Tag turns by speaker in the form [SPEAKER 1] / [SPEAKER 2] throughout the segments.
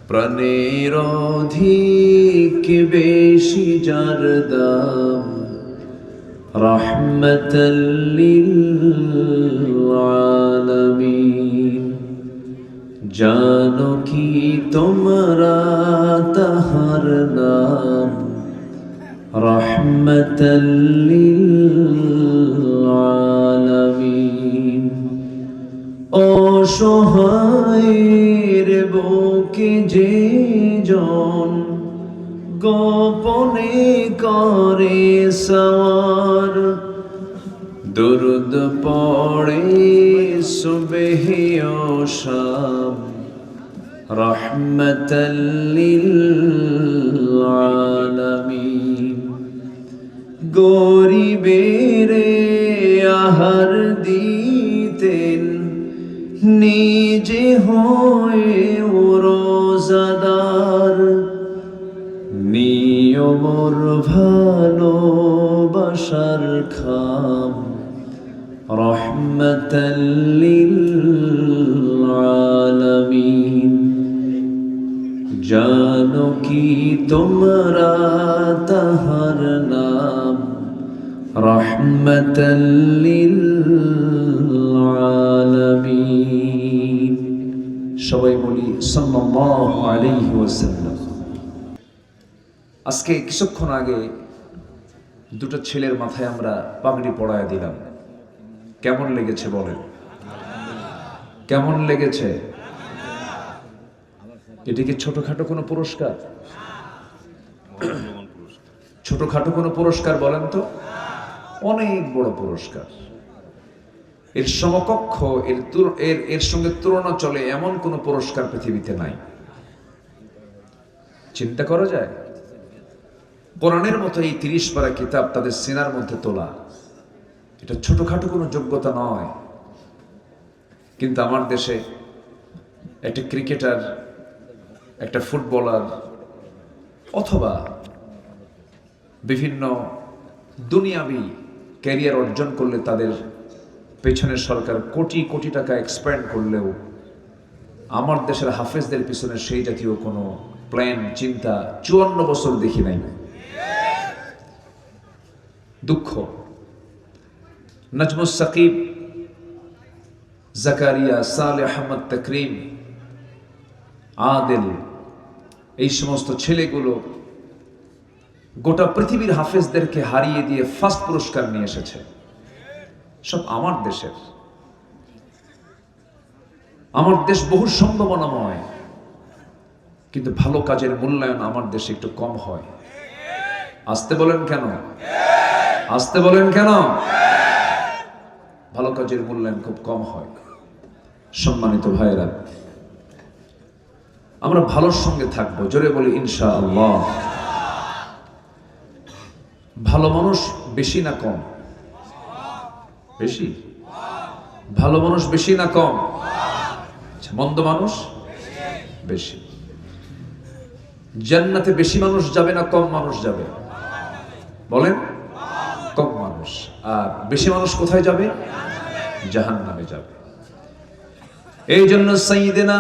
[SPEAKER 1] প্রাণের অধিক বেশি যার দাম, রাহমাতাল লিল আলামিন। জানো কি তোমরা তাহার নাম, রাহমাতাল লিল আলামিন। অসহায়ের বুকে যে জন গোপনে করে সওয়ার, দুরুদ পড়ে সুবহ ও শাম, রাহমাতাল লিল আলামিন। গরিবের আহার দিতেন, নিজে হয়ে রোজাদার, নিয়মর ভালোবাসার খাম, রাহমাতাল লিল আলামিন। জানো কি তোমরা তাহার নাম, রাহমাতাল লিল আলামিন। সবাই বলি সাল্লাল্লাহু আলাইহি ওয়াসাল্লাম। আজকে কিছুক্ষণ আগে দুটো ছেলের মাথায় আমরা পাগড়ি পরায় দিলাম। কেমন লেগেছে বলেন? কেমন লেগেছে? এটা কি ছোটখাটো কোনো পুরস্কার? ছোটখাটো কোনো পুরস্কার বলেন তো? অনেক বড় পুরস্কার। এর সমকক্ষ, এর সঙ্গে তুলনা চলে এমন কোন পুরস্কার পৃথিবীতে নাই। চিন্তা করা যায়? কোরআনের মতো এই 30 পারা কিতাব তাদের সিনার মধ্যে তোলা, এটা ছোটখাটো কোনো যোগ্যতা নয়। কিন্তু আমার দেশে একটা ক্রিকেটার, একটা ফুটবলার অথবা বিভিন্ন দুনিয়াবি ক্যারিয়ার অর্জন করলে তাদের পেছনে সরকার কোটি কোটি টাকা এক্সপেন্ড করলেও আমার দেশের হাফেজদের পিছনে সেই জাতীয় কোনো প্ল্যান, চিন্তা 54 বছর দেখি নাই। দুঃখ। নাজমুস সাকিব, জাকারিয়া, সালেহ আহমদ তাকরিম, আদেল, এই সমস্ত ছেলেগুলো গোটা পৃথিবীর হাফেজদেরকে হারিয়ে দিয়ে ফার্স্ট পুরস্কার নিয়ে এসেছে। সব আমার দেশের। আমার দেশ বহু সম্ভাবনাময়, কিন্তু ভালো কাজের মূল্যায়ন আমার দেশে একটু কম হয়। আসতে বলেন কেন? আসতে বলেন কেন? ভালো কাজের মূল্যায়ন খুব কম হয়। সম্মানিত ভাইয়েরা, আমরা ভালোর সঙ্গে থাকবো, জোরে বলি ইনশাআল্লাহ। ভালো মানুষ বেশি না কম? বেশি। ভালো মানুষ বেশি না কম? মন্দ মানুষ বেশি। জান্নাতে বেশি মানুষ যাবে না কম মানুষ যাবে? বলেন। কম মানুষ। আর বেশি মানুষ কোথায় যাবে? জাহান্নামে যাবে। এই জন্য সাইয়্যিদিনা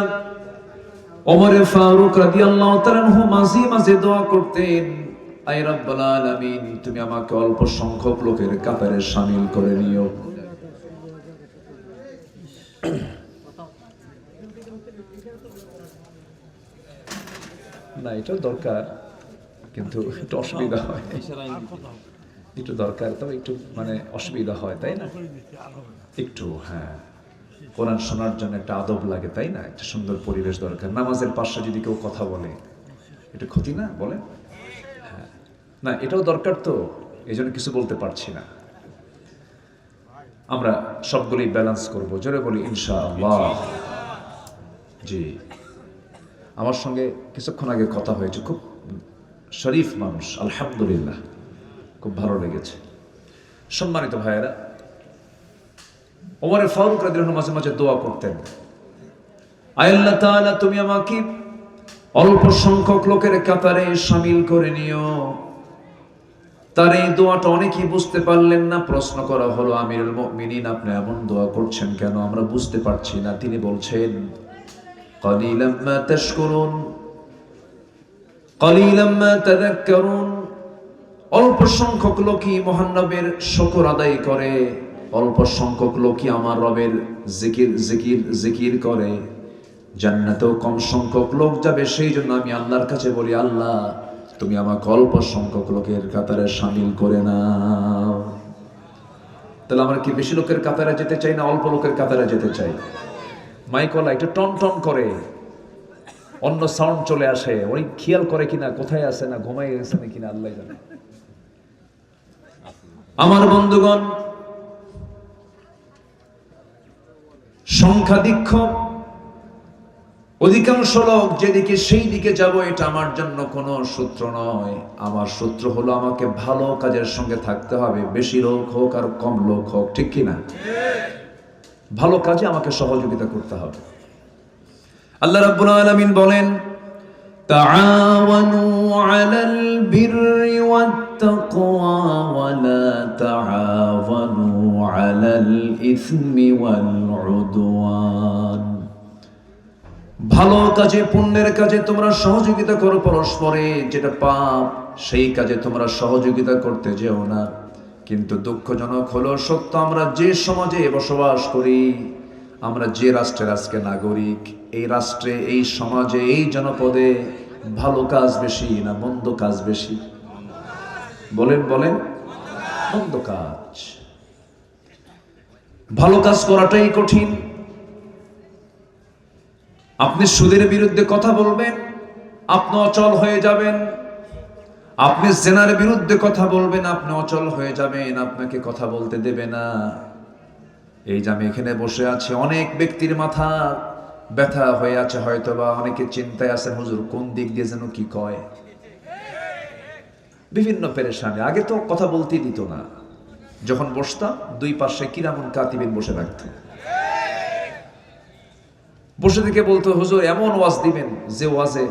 [SPEAKER 1] ওমর ফারুক রাদিয়াল্লাহু তাআলা আনহু মাঝে মাঝে দোয়া করতেন, আয় রাব্বুল আলামিন, তুমি আমাকে অল্প সংখ্যক লোকের কাতারে শামিল করে নিও। না, এটা দরকার, কিন্তু একটু অসুবিধা হয়। একটু দরকার, তবে একটু মানে অসুবিধা হয়, তাই না? একটু, হ্যাঁ, কোরআন শোনার জন্য একটা আদব লাগে, তাই না? একটা সুন্দর পরিবেশ দরকার। নামাজের পাশে যদি কেউ কথা বলে, এটা ক্ষতি না? বলে হ্যাঁ, না, এটাও দরকার, তো এই জন্য কিছু বলতে পারছি না। আমরা সবগুলি ব্যালেন্স করবো, জোরে বলি ইনশাআল্লাহ। জি, আমার সঙ্গে কিছুক্ষণ আগে কথা হয়েছে, খুব শরীফ মানুষ, আলহামদুলিল্লাহ, খুব ভালো লেগেছে। সম্মানিত ভাইয়েরা, ওমর ফারুক রাদিয়াল্লাহু মাঝে মাঝে দোয়া করতেন, আয় আল্লাহ তাআলা, তুমি আমাকে অল্প সংখ্যক লোকের কাতারে শামিল করে নিও। তার এই দোয়াটা অনেকেই বুঝতে পারলেন না। প্রশ্ন করা হলো, আমিরুল মুমিনিন, আপনি এমন দোয়া করছেন কেন? আমরা বুঝতে পারছি না। তিনি বলছেন, কালিলাম মা তাশকুরুন, কলিলাম মা তাযাক্কারুন, অল্প সংখ্যক লোকই মহান রবের শুকর আদায় করে, অল্প সংখ্যক লোকই আমার রবের জিকির করে। জান্নাতেও কম সংখ্যক লোক যাবে, সেই জন্য আমি আল্লাহর কাছে বলি, আল্লাহ তুমি আমাকে অল্প সংখ্যক লোকের কাতারে শামিল করে নাও। তাহলে আমরা কি বেশি লোকের কাতারে যেতে চাই না অল্প লোকের কাতারে যেতে চাই? মাইকলা একটু টন টন করে, অন্য সাউন্ড চলে আসে, ওই খেয়াল করে কিনা কোথায় আছে, না ঘুমাই গেছে না কিনা আল্লাহ জানে। আমার বন্ধুগণ, সংখ্যাধিক্য, অধিকাংশ লোক যেদিকে সেই দিকে যাব, এটা আমার জন্য কোনো সূত্র নয়। আমার সূত্র হলো আমাকে ভালো কাজের সঙ্গে থাকতে হবে, বেশি লোক হোক আর কম লোক হোক, ঠিক কিনা? ভালো কাজে আমাকে সহযোগিতা করতে হবে। আল্লাহ রাব্বুল আলামিন বলেন, তাআওয়ানু আলাল বিররি ওয়াত তাকওয়া ওয়া লা তাআওয়ানু আলাল ইসমি ওয়াল উদওয়ান। ভালো কাজে, পুণ্যের কাজে তোমরা সহযোগিতা করো পরস্পরে, যেটা পাপ সেই কাজে তোমরা সহযোগিতা করতে যেও না। কিন্তু দুঃখজনক হলো সত্য, আমরা যে সমাজে বসবাস করি, আমরা যে রাষ্ট্রের আজকে নাগরিক, এই রাষ্ট্রে, এই সমাজে, এই জনপদে ভালো কাজ বেশি না মন্দ কাজ বেশি? বলেন বলেন, মন্দ কাজ। ভালো কাজ করাটাই কঠিন। আপনি সুদের বিরুদ্ধে কথা বলবেন, আপনি অচল হয়ে যাবেন। আপনি জেনার বিরুদ্ধে কথা বলবেন, আপনি অচল হয়ে যাবেন, আপনাকে কথা বলতে দেবে না। এই যে আমি এখানে বসে আছি, অনেক ব্যক্তির মাথা ব্যথা হয়ে আছে, হয়তোবা অনেকে চিন্তায় আছেন, হুজুর কোন দিক দিয়ে যেন কি কয়, বিভিন্ন পেরেশানি। আগে তো কথা বলতেই দিত না, যখন বসতাম দুই পাশে কিরামুন কাতিবিন বসে রাখত, বসে থেকে বলতো, হুজুর এমন ওয়াজ দিবেন যে ওয়াজে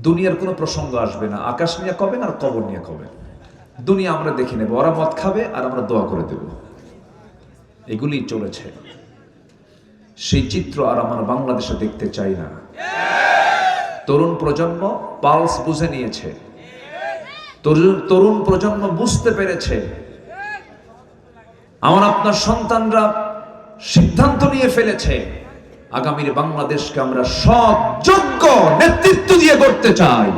[SPEAKER 1] দুনিয়ার কোনো প্রসঙ্গ আসবে না, আকাশ নিয়ে কবেন আর কবর নিয়ে কবেন, দুনিয়া আমরা দেখে নেব, ওরা মদ খাবে আর আমরা দোয়া করে দেব। এগুলি চলেছে। সেই চিত্র আর আমার বাংলাদেশে দেখতে চাই না। তরুণ প্রজন্ম পালস বুঝে নিয়েছে, তরুণ প্রজন্ম বুঝতে পেরেছে। আমার আপনার সন্তানরা সিদ্ধান্ত নিয়ে ফেলেছে, আগামীর বাংলাদেশকে আমরা সৎ যোগ্য নেতৃত্ব দিয়ে গড়তে চাই।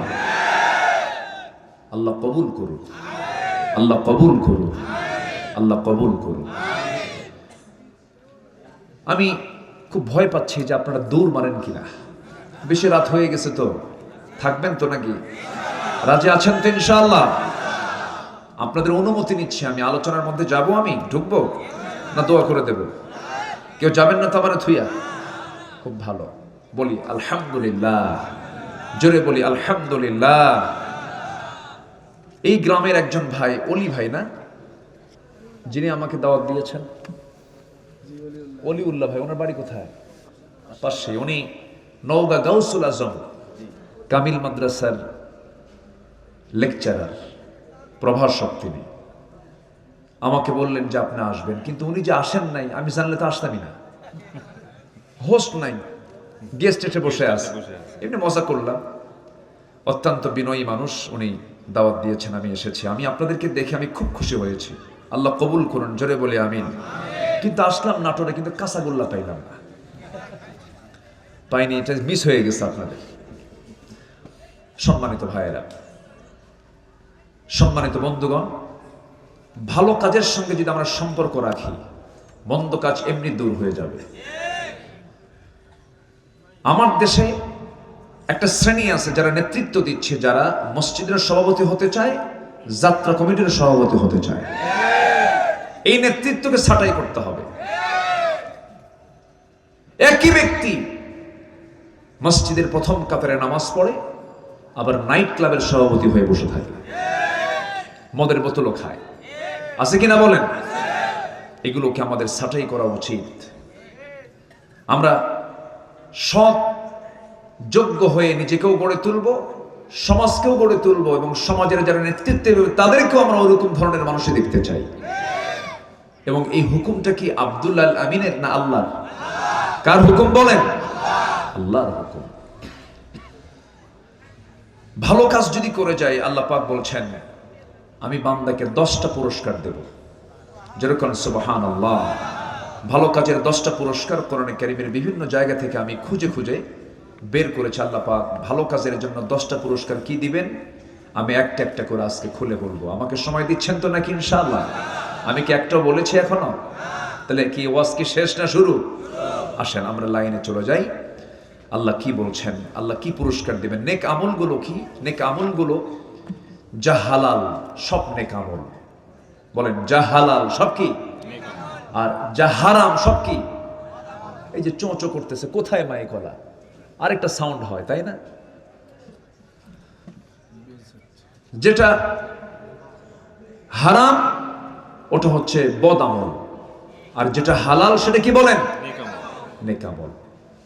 [SPEAKER 1] আল্লাহ কবুল করুন, আল্লাহ কবুল করুন, আল্লাহ কবুল করুন। আমি খুব ভয় পাচ্ছি যে আপনারা দৌড় মারেন কিনা। বেশি রাত হয়ে গেছে, তো থাকবেন তো নাকি? রাজি আছেন তো ইনশাআল্লাহ? আপনাদের অনুমতি নিচ্ছি, আমি আলোচনার মধ্যে যাব, আমি ঢুকবো না দোয়া করে দেব? কেউ যাবেন না তো আমার থুইয়া? খুব ভালো, বলি আলহামদুলিল্লাহ, জোরে বলি আলহামদুলিল্লাহ। এই গ্রামের একজন ভাই, অলি ভাই না, যিনি আমাকে দাওয়াত দিয়েছেন, অলিউল্লাহ ভাই, ওনার বাড়ি কোথায়? পাশে। উনি নওগাঁ গাউসুল আজম কামিল মাদ্রাসার লেকচারার, প্রভাষক তিনি। আমাকে বললেন যে আপনি আসবেন, কিন্তু উনি যে আসেন নাই, আমি জানলে তো আসতামই না। হোস্ট নাই, গেস্ট এসে বসে আছে, এমনি মজা করলাম। অত্যন্ত বিনয়ী মানুষ, উনি দাওয়াত দিয়েছেন, আমি এসেছি। আমি আপনাদেরকে দেখে আমি খুব খুশি হয়েছি, আল্লাহ কবুল করুন, জোরে বলে আমিন। কিন্তু আসলাম নাটোরে, কিন্তু কাঁচাগোল্লা পাইলাম না, পাইনি, এটা মিস হয়ে গেছে আপনাদের। সম্মানিত ভাইয়েরা, সম্মানিত বন্ধুগণ, ভালো কাজের সঙ্গে যদি আমরা সম্পর্ক রাখি, মন্দ কাজ এমনি দূর হয়ে যাবে। আমার দেশে একটা শ্রেণী আছে যারা নেতৃত্ব দিচ্ছে, যারা মসজিদের সভাপতি হতে চায়, যাত্রা কমিটির সভাপতি হতে চায়। এই নেতৃত্বকে ছাঁটাই করতে হবে। একই ব্যক্তি মসজিদের প্রথম কাতারে নামাজ পড়ে, আবার নাইট ক্লাবের সভাপতি হয়ে বসে থাকে, মদের বোতলও খায়, আছে কিনা বলেন? এগুলোকে আমাদের ছাঁটাই করা উচিত। আমরা সৎ যোগ্য হয়ে নিজেকেও গড়ে তুলব, সমাজকেও গড়ে তুলব, এবং সমাজের যারা নেতৃত্বে তাদেরকেও আমরা ওরকম ধরনের মানুষই দেখতে চাই। এবং এই হুকুমটা কি আব্দুল্লাহ আমিনের না আল্লাহর? কার হুকুম বলেন? আল্লাহর হুকুম। ভালো কাজ যদি করে যায় আল্লাহ পাক বলছেন আমি বান্দাকে 10টা পুরস্কার দেব। যেরকম সুবহানাল্লাহ, ভালো কাজের 10টা পুরস্কার কোরআনে কারীমের বিভিন্ন জায়গা থেকে আমি খুঁজে খুঁজে বের করেছি। আল্লাহ পাক ভালো কাজের জন্য 10টা পুরস্কার কি দিবেন আমি একটা একটা করে আজকে খুলে বলবো। আমাকে সময় দিচ্ছেন তো নাকি ইনশাআল্লাহ? আমি কি একটাও বলেছি এখনো? তাহলে কি ওয়াজ কি শেষ না শুরু? আসেন আমরা লাইনে চলে যাই। আল্লাহ কি বলছেন, আল্লাহ কি পুরস্কার দিবেন। নেক আমলগুলো কি? নেক আমলগুলো যা হালাল সব নেক আমল। বলেন যা হালাল সব কি, আর যা হারাম সব কি। এই যে চোঁচো করতেছে, কোথায় মাইক গলা? আরেকটা সাউন্ড হয় তাই না? যেটা হারাম ওটা হচ্ছে বদ আমল, আর যেটা হালাল সেটা কি বলেন? নেক আমল।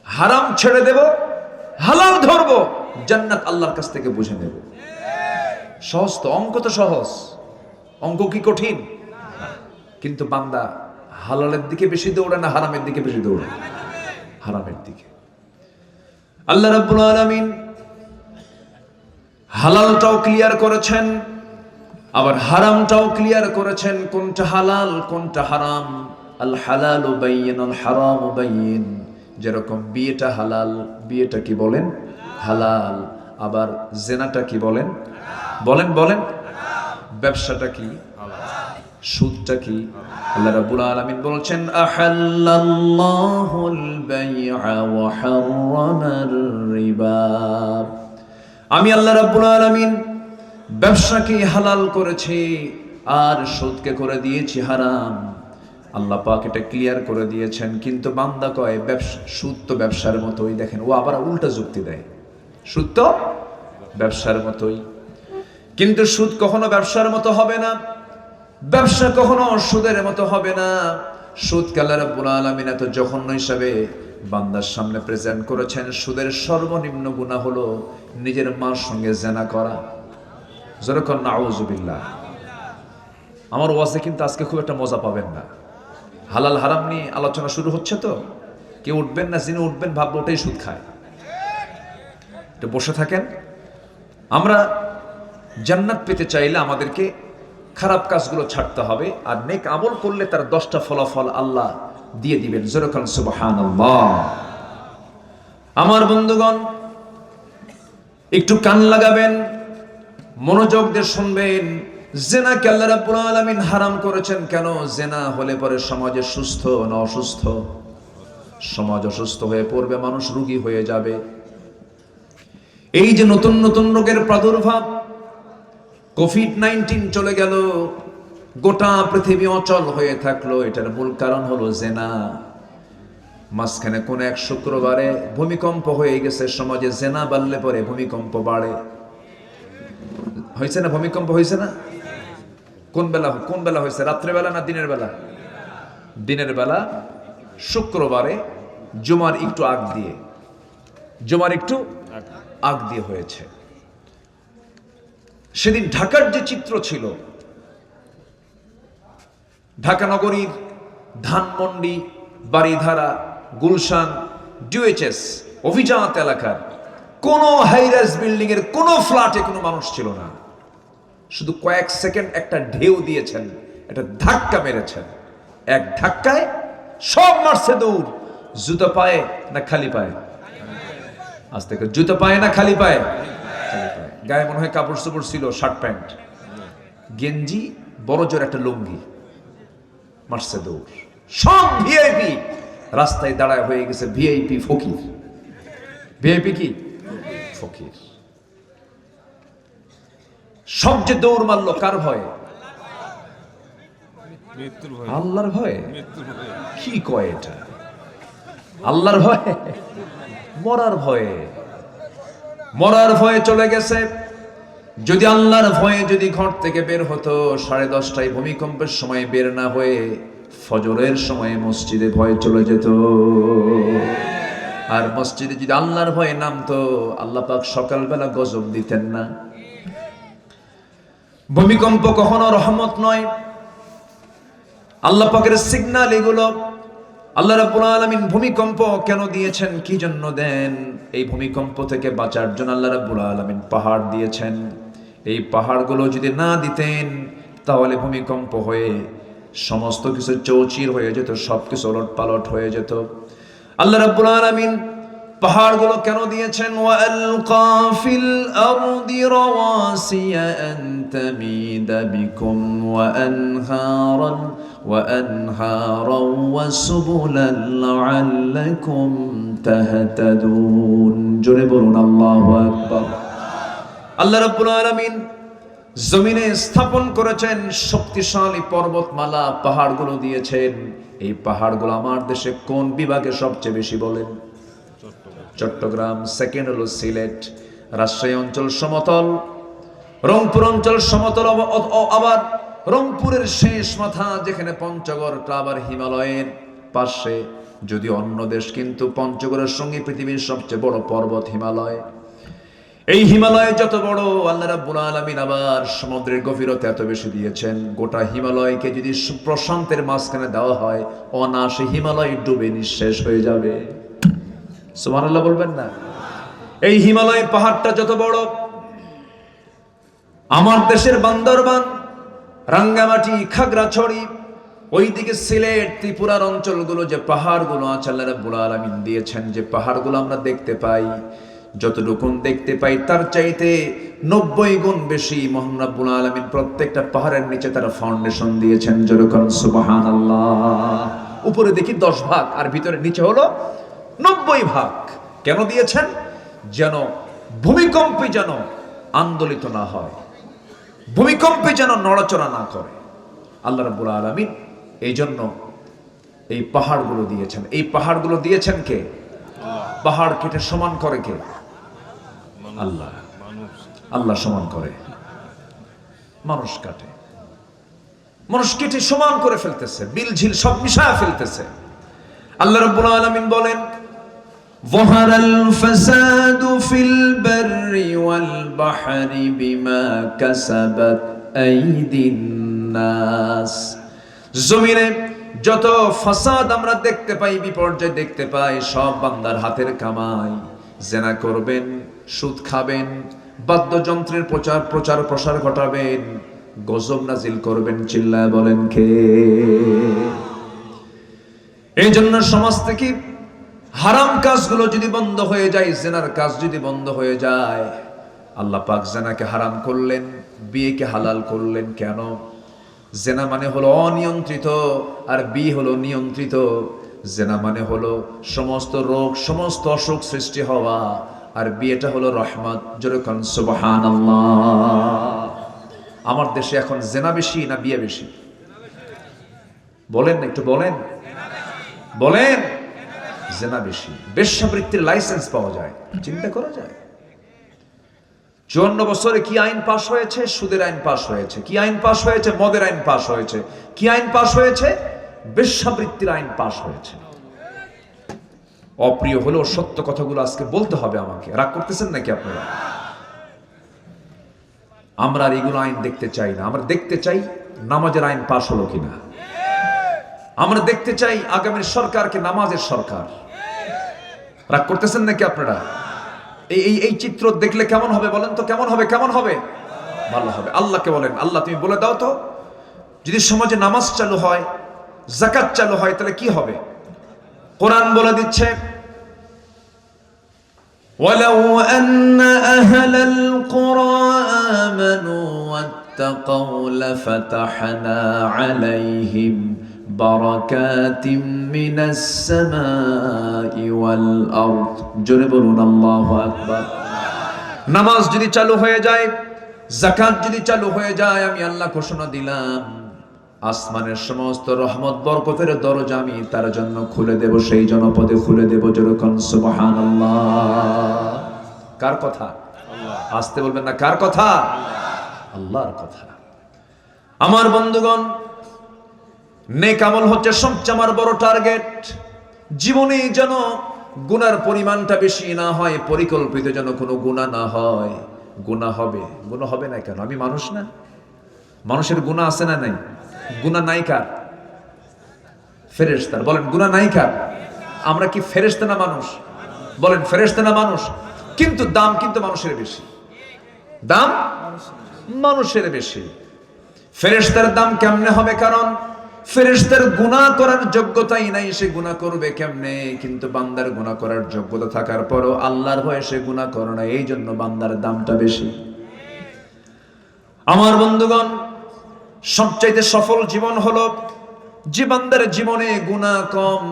[SPEAKER 1] হারাম ছেড়ে দেব, হালাল ধরবো, জান্নাত আল্লাহর কাছ থেকে বুঝে নেব। সহজ তো, অঙ্ক তো সহজ। অঙ্ক কি কঠিন? কিন্তু বান্দা হালালের দিকে বেশি দৌড়ে না হারামের দিকে বেশি দৌড়ে? হারামের দিকে। আল্লাহ রাব্বুল আলামিন হালালটাও ক্লিয়ার করেছেন, আবার হারামটাও ক্লিয়ার করেছেন। কোনটা হালাল কোনটা হারাম। আল হালালু বাইয়িন আল হারামু বাইয়িন। যেরকম বিয়েটা হালাল, বিয়েটা কি বলেন? হালাল। আবার জেনাটা কি বলেন? বলেন বলেন। ব্যবসাটা কি? সুদটা কি? আল্লাহ রাব্বুল আলামিন বলছেন আহাল্লাল্লাহুল বাই'a ওয়া হাররামার রিবা। আমি আল্লাহ রাব্বুল আলামিন ব্যবসাকে হালাল করেছি আর সুদকে করে দিয়েছি হারাম। আল্লাহ পাক এটা ক্লিয়ার করে দিয়েছেন। কিন্তু বান্দা কয় ব্যবসা, সুদ তো ব্যবসার মতোই। দেখেন ও আবার উল্টা যুক্তি দেয়, সুদ তো ব্যবসার মতোই। কিন্তু সুদ কখনো ব্যবসার মতো হবে না, ব্যবসা কখনো সুদের মতো হবে না। সুদকে আল্লাহ রাব্বুল আলামিন এত জঘন্য হিসাবে বান্দার সামনে প্রেজেন্ট করেছেন। সুদের সর্বনিম্ন গুনাহ হলো নিজের মার সঙ্গে জেনা করা। যেরকম নাউযুবিল্লাহ। আমার ওয়াজে কিন্তু আজকে খুব একটা মজা পাবেন না। হালাল হারাম নিয়ে আলোচনা শুরু হচ্ছে তো কেউ উঠবেন না, যিনি উঠবেন ভাববো ওটাই সুদ খায়। একটু বসে থাকেন। আমরা জান্নাত পেতে চাইলে আমাদেরকে খারাপ কাজগুলো ছাড়তে হবে, আর নেক আমল করলে তার 10টা ফলাফল আল্লাহ দিয়ে দিবেন। যেরকম সুবহানাল্লাহ। আমার বন্ধুগণ একটু কান লাগাবেন, মনোযোগ দিয়ে শুনবেন। জেনাকে আল্লাহ রাব্বুল আলামিন হারাম করেছেন কেন? জেনা হলে পরে সমাজে সুস্থ না অসুস্থ? সমাজ অসুস্থ হয়ে পড়বে, মানুষ রোগী হয়ে যাবে। এই যে নতুন নতুন রোগের প্রাদুর্ভাব, কোভিড-19 চলে গেল, গোটা পৃথিবী অচল হয়ে থাকলো, এটার মূল কারণ হলো জেনা। মাঝখানে কোন এক শুক্রবারে ভূমিকম্প হয়ে গেছে সমাজে। জেনা বাড়লে পরে ভূমিকম্প বাড়ে। হয়েছে না? ভূমিকম্প হয়েছে না? কোন বেলা হয়েছে? রাত্রে বেলা না দিনের বেলা? দিনের বেলা শুক্রবারে জুমার একটু আগ দিয়ে হয়েছে। সেদিন ঢাকার যে চিত্র ছিল, ঢাকা নগরীর ধানমন্ডি, বাড়িধারা, গুলশান, ডিউএইচএস অভিজাত এলাকার কোন হাইরাইজ বিল্ডিং এর কোন ফ্ল্যাটে কোনো মানুষ ছিল না। শুধু কয়েক সেকেন্ড একটা ঢেউ দিয়েছেন, একটা ধাক্কা মেরেছেন। এক ধাক্কায় সব মারছে দৌড়। জুতো পায়ে না খালি পায়ে? আজ থেকে জুতো পায়ে না খালি পায়ে? গায়ে মনে হয় কাপড় চোপড় ছিল, শার্ট প্যান্ট, গেঞ্জি, বড় জোর একটা লুঙ্গি। মারছে দৌড়। সব ভিআইপি রাস্তায় দাঁড়ায় হয়ে গেছে ভিআইপি ফকির। ভিআইপি কি? ফকির। সব যে দৌড় মারলো কার ভয়ে? আল্লাহর ভয়ে। কি কয় এটা? আল্লাহর ভয়ে? মরার ভয়ে। মরার ভয়ে চলে গেছে। যদি আল্লাহর ভয়ে যদি ঘর থেকে বের হতো 10:30টায় ভূমিকম্পের সময় বের না হয়ে ফজরের সময় মসজিদে ভয়ে চলে যেত। আর মসজিদে যদি আল্লাহর ভয়ে নামতো আল্লাহ পাক সকালবেলা গজব দিতেন না। ভূমিকম্প কখনো রহমত নয়, আল্লাহ পাকের সিগন্যাল এগুলো। আল্লাহ রাব্বুল আলামিন ভূমিকম্প কেন দিয়েছেন, কি জন্য দেন? এই ভূমিকম্প থেকে বাঁচার জন্য আল্লাহ রাব্বুল আলামিন পাহাড় দিয়েছেন। এই পাহাড়গুলো যদি না দিতেন তাহলে ভূমিকম্প হয়ে সমস্ত কিছু চৌচির হয়ে যেত, সব কিছু ওলটপালট হয়ে যেত। আল্লাহ রাব্বুল আলামিন পাহাড়গুলো কেন দিয়েছেন? ওয়ালকা ফিল আরদি রাওয়াসিয়া আন তামিদা বিকুম ওয়া আনহারান ওয়া সুবুলান লাআল্লাকুম তাহতাদুন। জোরে বলুন আল্লাহু আকবার। আল্লাহ রাব্বুল আলামিন জমিনে স্থাপন করেছেন শক্তিশালী পর্বতমালা, পাহাড়গুলো দিয়েছেন। এই পাহাড়গুলো আমার দেশে কোন বিভাগে সবচেয়ে বেশি বলেন? চট্টগ্রাম, সেকেন্ড হলো সিলেট, রাজশাহী অঞ্চল সমতল, রংপুর অঞ্চল সমতল, আবার রংপুরের শেষ মাথা যেখানে পঞ্চগড়টা আবার হিমালয়ের পাশে। যদি অন্য দেশ, কিন্তু পঞ্চগড়ের সঙ্গে পৃথিবীর সবচেয়ে বড় পর্বত হিমালয়। এই হিমালয় যত বড়, আল্লাহ রাব্বুল আলামিন আবার সমুদ্রের গভীরতা এত বেশি দিয়েছেন। গোটা হিমালয়কে যদি প্রশান্তের মাঝখানে দেওয়া হয়, অনায়াসে হিমালয় ডুবে নিঃশেষ হয়ে যাবে। সুবহানাল্লাহ বলবেন না? এই হিমালয় পাহাড়টা যত বড়, আমার দেশের বান্দরবান, রাঙ্গামাটি, খাগড়াছড়ি, ওইদিকে সিলেট, ত্রিপুরার অঞ্চলগুলো, যে পাহাড়গুলো আছে আল্লাহ রাব্বুল আলামিন দিয়েছেন, যে পাহাড়গুলো আমরা দেখতে পাই, যতটুকু দেখতে পাই তার চাইতে 90 গুণ বেশি মহান রাব্বুল আলামিন প্রত্যেকটা পাহাড়ের নিচে তারা ফাউন্ডেশন দিয়েছেন। যেরকম সুবহানাল্লাহ। উপরে দেখি 10 ভাগ আর ভিতরে নিচে হলো 90 ভাগ। কেন দিয়েছেন? যেন ভূমিকম্পে যেন আন্দোলিত না হয়, ভূমিকম্পে যেন নড়াচড়া না করে। আল্লাহ রাব্বুল আলামিন এই জন্য এই পাহাড়গুলো দিয়েছেন। এই পাহাড়গুলো দিয়েছেন কে? পাহাড় কেটে সমান করে কে? আল্লাহ। আল্লাহ সমান করে, মানুষ কাটে। মানুষ কেটে সমান করে ফেলতেছে, বিল ঝিল সব মিশায় ফেলতেছে। আল্লাহ রাব্বুল আলামিন বলেন, ظهر الفساد في البر والبحر بما كسبت أيدي الناس। জমিনে যত ফাসাদ আমরা দেখতে পাই, বিপর্যয় দেখতে পাই, সব বান্দার হাতের কামাই। জেনা করবেন, সুদ খাবেন, বাদ্যযন্ত্রের প্রচার প্রসার ঘটাবেন, গজব নাজিল করবেন, চিল্লায় বলেন কে? এই জন্য সমাজ থেকে হারাম কাজগুলো যদি বন্ধ হয়ে যায়, জেনার কাজ যদি বন্ধ হয়ে যায়, আল্লাহ পাক জেনাকে হারাম করলেন, বিয়েকে হালাল করলেন। কেন? জেনা মানে হলো অনিয়ন্ত্রিত, আর বিয়ে হলো নিয়ন্ত্রিত। জেনা মানে হলো সমস্ত রোগ, সমস্ত অসুখ সৃষ্টি হওয়া, আর বিয়েটা হলো রহমত। যেরকম সুবহানাল্লাহ। আমার দেশে এখন জেনা বেশি না বিয়ে বেশি? বলেন, একটু বলেন, বলেন। জেনা বেশি। বেশ্যাবৃত্তির লাইসেন্স পাওয়া যায়, চিন্তা করা যায়। 54 বছরে কি আইন পাশ হয়েছে? সুদের আইন পাশ হয়েছে। কি আইন পাশ হয়েছে? মদের আইন পাশ হয়েছে। কি আইন পাশ হয়েছে? বেশ্যাবৃত্তির আইন পাশ হয়েছে। অপ্রিয় হলেও সত্য কথাগুলো আজকে বলতে হবে আমাকে। রাগ করতেছেন নাকি আপনারা? আমরা আর এগুলো আইন দেখতে চাই না। আমরা দেখতে চাই নামাজের আইন পাশ হলো কিনা। আমরা দেখতে চাই আগামীর সরকারকে নামাজের সরকার। রাগ করতেছেন নাকি আপনারা? এই চিত্র দেখলে কেমন হবে বলেন তো? কেমন হবে? কেমন হবে? ভালো হবে। আল্লাহকে বলেন, আল্লাহ তুমি বলে দাও তো, যদি সমাজে নামাজ চালু হয়, যাকাত চালু হয়, তাহলে কি হবে? কোরআন বলে দিচ্ছে, ওয়ালাউ আন্না আহলাল কুরা আমানু ওয়াত্তাকাউ লাফাতাহনা আলাইহিম বারাকাতিম মিনাস সামাই ওয়াল আরদ। জোরে বলুন আল্লাহু আকবার। নামাজ যদি চালু হয়ে যায়, যাকাত যদি চালু হয়ে যায়, আমি আল্লাহ ঘোষণা দিলাম, আসমানের সমস্ত রহমত বরকতের দরজা আমি তার জন্য খুলে দেব, সেই জনপদে খুলে দেব। যেরকম সুবহানাল্লাহ। কার কথা? আসতে বলবেন না। কার কথা? আল্লাহর কথা। আমার বন্ধুগণ, নেক আমল হচ্ছে সবচেয়ে আমার বড় টার্গেট। জীবনে যেন গুনার পরিমাণটা বেশি না হয়, পরিকল্পিত যেন কোনো গুনাহ না হয়। গুনাহ হবে, গুনাহ হবে না কেন? আমি মানুষ না? মানুষের গুনাহ আছে না নাই? গুনাহ নাই কার? ফেরেশতার। বলেন গুনাহ নাই কার? আমরা কি ফেরেশতা না মানুষ? বলেন ফেরেশতা না মানুষ? কিন্তু দাম কিন্তু মানুষের বেশি, দাম মানুষের বেশি। ফেরেশতার দাম কেমনে হবে? কারণ ফেরেশতার গুনাহ করার যোগ্যতাই নাই, সে গুনাহ করবে কেমনে? কিন্তু বান্দার গুনাহ করার যোগ্যতা থাকার পরও আল্লাহর ভয়ে সে গুনাহ করে না, এই জন্য বান্দার দামটা বেশি। আমার বন্ধুগণ, সবচাইতে সফল জীবন হলো যে বান্দার জীবনে গুনাহ কম,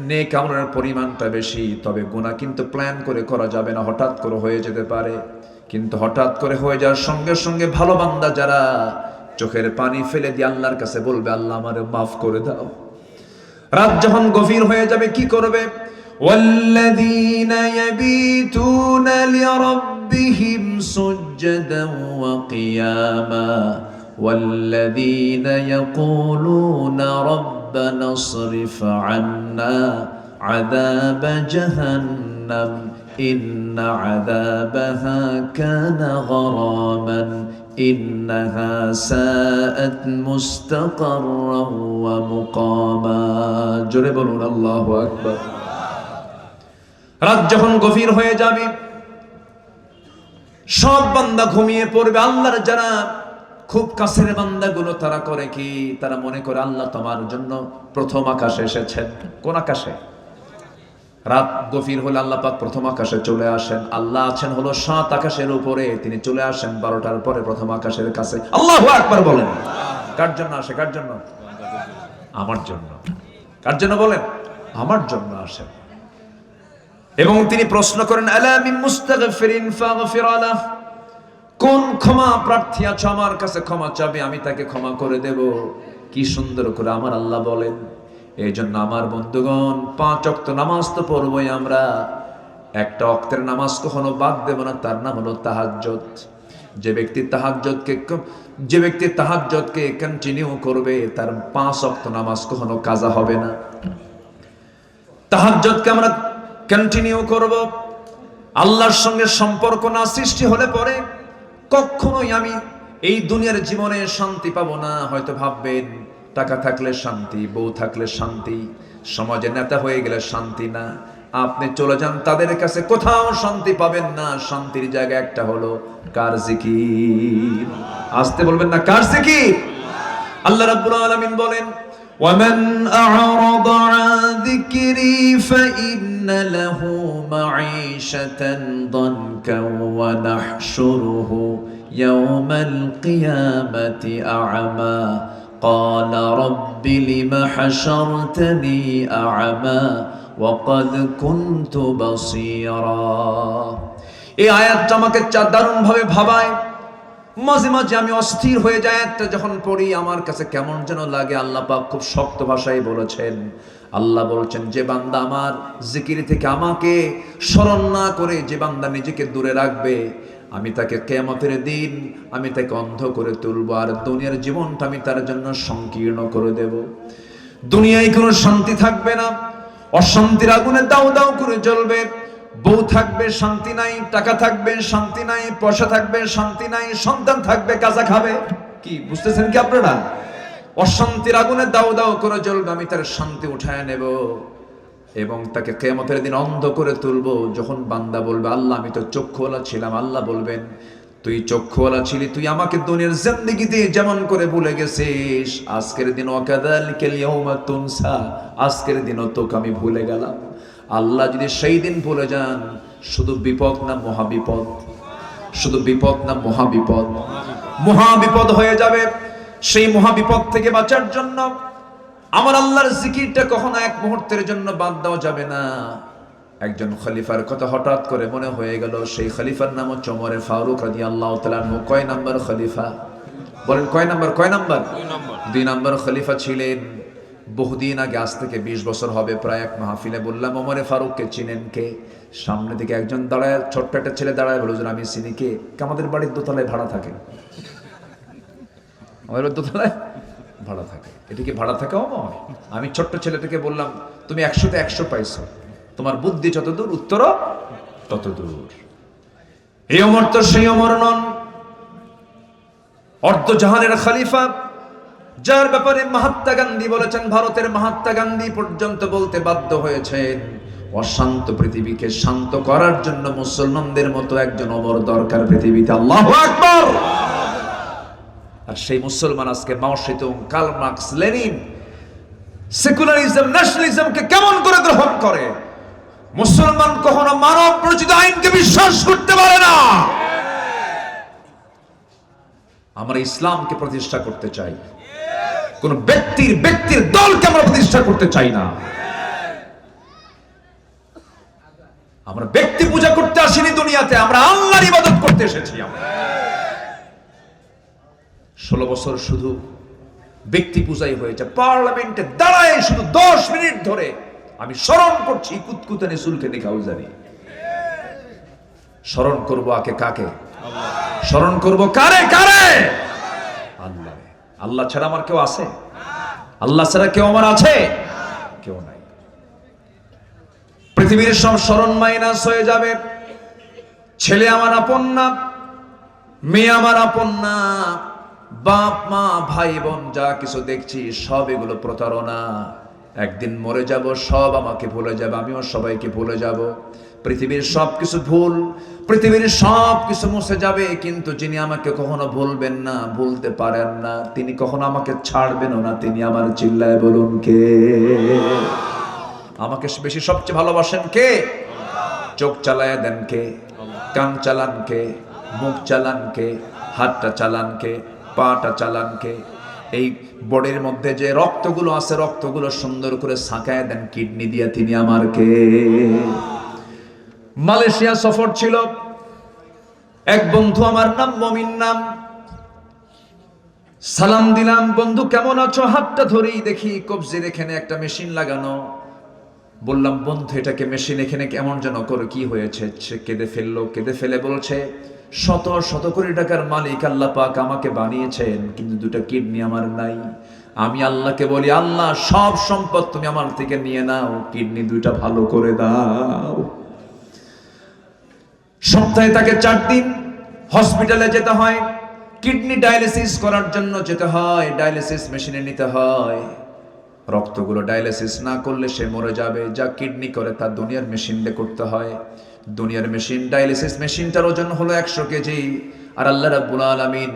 [SPEAKER 1] নেক আমলের পরিমাণটা বেশি। তবে গুনাহ কিন্তু প্ল্যান করে করা যাবে না, হঠাৎ করে হয়ে যেতে পারে। কিন্তু হঠাৎ করে হয়ে যাওয়ার সঙ্গে সঙ্গে ভালো বান্দা যারা চোখের পানি ফেলে দিয়ে আল্লাহর কাছে বলবে, আল্লাহ আমারে মাফ করে দাও। রাত যখন গভীর হয়ে যাবে কি করবে? ওয়াল্লাযীনা ইয়াবিতুনা লিরাব্বিহিম সুজদান ওয়া কিয়ামা ওয়াল্লাযীনা ইয়াকুলুনা রাব্বানা ইসরিফ আন্না আযাবা জাহান্নাম ইন্না আযাবাহা কানা গরামান ইন্নাহা সাআত মুস্তাকাররান ওয়া মুকামা। জোরে বলুন আল্লাহু আকবার। রাত যখন গভীর হয়ে যাবে, সব বান্দা ঘুমিয়ে পড়বে। আল্লাহর যারা খুব কাছের বান্দাগুলো তারা করে কি? তারা মনে করে আল্লাহ তোমার জন্য প্রথম আকাশে এসেছেন। কোন আকাশে? রাত গভীর হলে আল্লাহ পাক প্রথম আকাশে চলে আসেন। আল্লাহ আছেন হলো 7 আকাশের উপরে, তিনি চলে আসেন 12টার পরে প্রথম আকাশের কাছে। আল্লাহু আকবার বলেন। কার জন্য আসে? কার জন্য? আমার জন্য। কার জন্য বলেন? আমার জন্য আসেন। এবং তিনি প্রশ্ন করেন, আলা মিন মুস্তাগফিরিন ফাগফির লাহ, কোন ক্ষমা প্রার্থী আছে আমার কাছে ক্ষমা চাবে, আমি তাকে ক্ষমা করে দেব। কি সুন্দর করে আমার আল্লাহ বলেন। এই জন্য আমার বন্ধুগণ, 5 ওয়াক্ত নামাজ তো পড়বই আমরা। একটা ওয়াক্তের নামাজ কখনো বাদ দেব না, তার নাম হলো তাহাজ্জুদ। যে ব্যক্তি তাহাজ্জুদকে কন্টিনিউ করবে, তার 5 ওয়াক্ত নামাজ কখনো কাজা হবে না। তাহাজ্জুদকে আমরা কন্টিনিউ করব। আল্লাহর সঙ্গে সম্পর্ক না সৃষ্টি হলে পরে কখনোই আমি এই দুনিয়ার জীবনে শান্তি পাবো না। হয়তো ভাববেন টাকা থাকলে শান্তি, বউ থাকলে শান্তি, সমাজে নেতা হয়ে গেলে শান্তি না। আপনি চলে যান তাদের কাছে, কোথাও শান্তি পাবেন না। শান্তির জায়গা একটা হলো কার জিকির। আসতে বলবেন না, কার জিকির? আল্লাহ রাব্বুল আলামিন বলেন, ومن أعرض عن ذكري فإن له معيشة ضنكا ونحشره يوم القيامة أعمى قال رب لم حشرتني أعمى وقد كنت بصيرا। এই আয়াতটা আমাকে দারুণ ভাবে ভাবায়। মাঝে মাঝে আমি অস্থির হয়ে যাই, একটা যখন পড়ি আমার কাছে কেমন যেন লাগে। আল্লাহ পাক খুব শক্ত ভাষায় বলেছেন। আল্লাহ বলছেন, যে বান্দা আমার জিকির থেকে আমাকে স্মরণ না করে, যে বান্দা নিজেকে দূরে রাখবে, আমি তাকে কিয়ামতের দিন আমি তাকে অন্ধ করে তুলব, আর দুনিয়ার জীবনটা আমি তার জন্য সংকীর্ণ করে দেব। দুনিয়ায় কোনো শান্তি থাকবে না, অশান্তির আগুনে দাউ দাউ করে জ্বলবে। বউ থাকবে শান্তি নাই, টাকা থাকবে শান্তি নাই, পয়সা থাকবে শান্তি নাই, সন্তান থাকবে কাজা খাবে। কি বুঝতেছেন কি আপনারা? অশান্তির আগুনে দাউ দাউ করে জ্বলবে, আমি তার শান্তি উঠায় নেব এবং তাকে কিয়ামতের দিন অন্ধ করে তুলবো। যখন বান্দা বলবে, আল্লাহ আমি তো চক্ষুওয়ালা ছিলাম, আল্লাহ বলবেন, তুই চক্ষুওয়ালা ছিলি, তুই আমাকে দুনিয়ার জিন্দেগিতে যেমন করে ভুলে গেছিস, আজকের দিন ওয়াকাযালিকাল ইয়াউমা তুনসা, আজকের দিনও তোকে আমি ভুলে গেলাম। আল্লাহ যদি সেই দিন ভুলে যান, শুধু বিপদ না মহাবিপদ, শুধু বিপদ না মহাবিপদ, মহাবিপদ হয়ে যাবে। সেই মহাবিপদ থেকে বাঁচার জন্য আমার আল্লাহর জিকিরটা কখনো এক মুহূর্তের জন্য বাদ দেওয়া যাবে না। একজন খলিফার কথা হঠাৎ করে মনে হয়ে গেল। সেই খলিফার নাম হচ্ছে ওমর ফারুক রাদিয়াল্লাহু তাআলা আনহু। কয় নাম্বার খলিফা? বলেন কয় নাম্বার? কয় নাম্বার? 2 নাম্বার খলিফা ছিলেন। বহুদিন আগে, আজ থেকে 20 বছর হবে প্রায়, এক মাহফিলে বললাম, ওমর ফারুককে চিনেন কে? সামনে থেকে একজন দাঁড়ায়, ছোট্ট একটা ছেলে দাঁড়ায়, বলল, আমি চিনি। কে? আমাদের বাড়ির দোতলায় ভাড়া থাকে। আমাদের দোতলায় ভাড়া থাকে। এটা কি ভাড়া থাকা ওমর? আমি ছোট্ট ছেলেটাকে বললাম, তুমি 100তে 100 পাইছো, তোমার বুদ্ধি যত দূর উত্তর তত দূর। এই ওমর তো সেই ওমর নন, অর্ধ জাহানের খলিফা, যার ব্যাপারে মহাত্মা গান্ধী বলেছেন, ভারতের মহাত্মা গান্ধী পর্যন্ত বলতে বাধ্য হয়েছেন, অশান্ত পৃথিবীকে শান্ত করার জন্য মুসলমানদের মতো একজন ওমর দরকার পৃথিবীতে। আল্লাহু আকবার। আর সেই মুসলমান আজকে Mao Tse-tung, Karl Marx, Lenin, secularism, ন্যাশনালিজমকে কেমন করে গ্রহণ করে? মুসলমান কখনো মানব রচিত আইনকে বিশ্বাস করতে পারে না। আমরা ইসলামকে প্রতিষ্ঠা করতে চাই, কোন ব্যক্তির দলকে আমরা প্রতিষ্ঠা করতে চাই না। আমরা ব্যক্তি পূজা করতে আসিনি দুনিয়াতে, আমরা আল্লাহর ইবাদত করতে এসেছি। আমরা 16 বছর শুধু ব্যক্তি পূজাই হয়েছে। পার্লামেন্টে দাঁড়ায় শুধু 10 মিনিট ধরে আমি স্মরণ করছি কুতকুতানি সুলকে দেখাও জানি। স্মরণ করবো আকে কাকে? স্মরণ করবো কারে কারে? আল্লাহ। আল্লাহ ছাড়া আমার কেউ আছে? আল্লাহ ছাড়া কেউ আমার আছে? কেউ নাই। পৃথিবীর সব স্মরণ মাইনাস হয়ে যাবে। ছেলে আমার আপন না, মেয়ে আমার আপন না, বাপ মা ভাই বোন যা কিছু দেখছি সব এগুলো প্রতারণা। একদিন মরে যাব, সব আমাকে ভুলে যাবে, আমিও সবাইকে ভুলে যাব। পৃথিবীর সবকিছু ভুল, পৃথিবীর সবকিছু মুছে যাবে, কিন্তু যিনি আমাকে কখনো ভুলবেন না, ভুলতে পারেন না, তিনি কখনো আমাকে ছাড়বেনও না, তিনি আমার। চিল্লায় বলুন কে? আমাকে বেশি সবচেয়ে ভালোবাসেন কে? চোখ চালায় দেন কে? কান চালান কে? মুখ চালান কে? হাতটা চালান কে? পাটা চালান কে? এই বডির মধ্যে যে রক্তগুলো আছে, রক্তগুলো সুন্দর করে ছাঁকায় দেন কিডনি দিয়ে, তিনি আমার কে? মালয়েশিয়া সফর ছিল, এক বন্ধু আমার, নাম মমিন নাম। সালাম দিলাম, বন্ধু কেমন আছো? হাতটা ধরেই দেখি কবজির এখানে একটা মেশিন লাগানো। বললাম, বন্ধু এটাকে মেশিন এখানে কেমন যেন করে, কি হয়েছে? সে কেঁদে ফেললো। কেঁদে ফেলে বলছে, শত শত কোটি টাকার মালিক আল্লাহ পাক আমাকে বানিয়েছেন, কিন্তু দুটো কিডনি আমার নাই। আমি আল্লাহকে বলি, আল্লাহ সব সম্পদ তুমি আমার থেকে নিয়ে নাও, কিডনি দুইটা ভালো করে দাও। সপ্তাহে তাকে 4 দিন হসপিটালে যেতে হয়, কিডনি ডায়ালিসিস করার জন্য যেতে হয়, ডায়ালিসিস মেশিনে নিতে হয়। রক্তগুলো ডায়ালিসিস না করলে সে মরে যাবে। যা কিডনি করে তা দুনিয়ার মেশিনে করতে হয়। দুনিয়ার মেশিন, ডায়ালিসিস মেশিনটার ওজন হলো 100 কেজি। আর আল্লাহ রাব্বুল আলামিন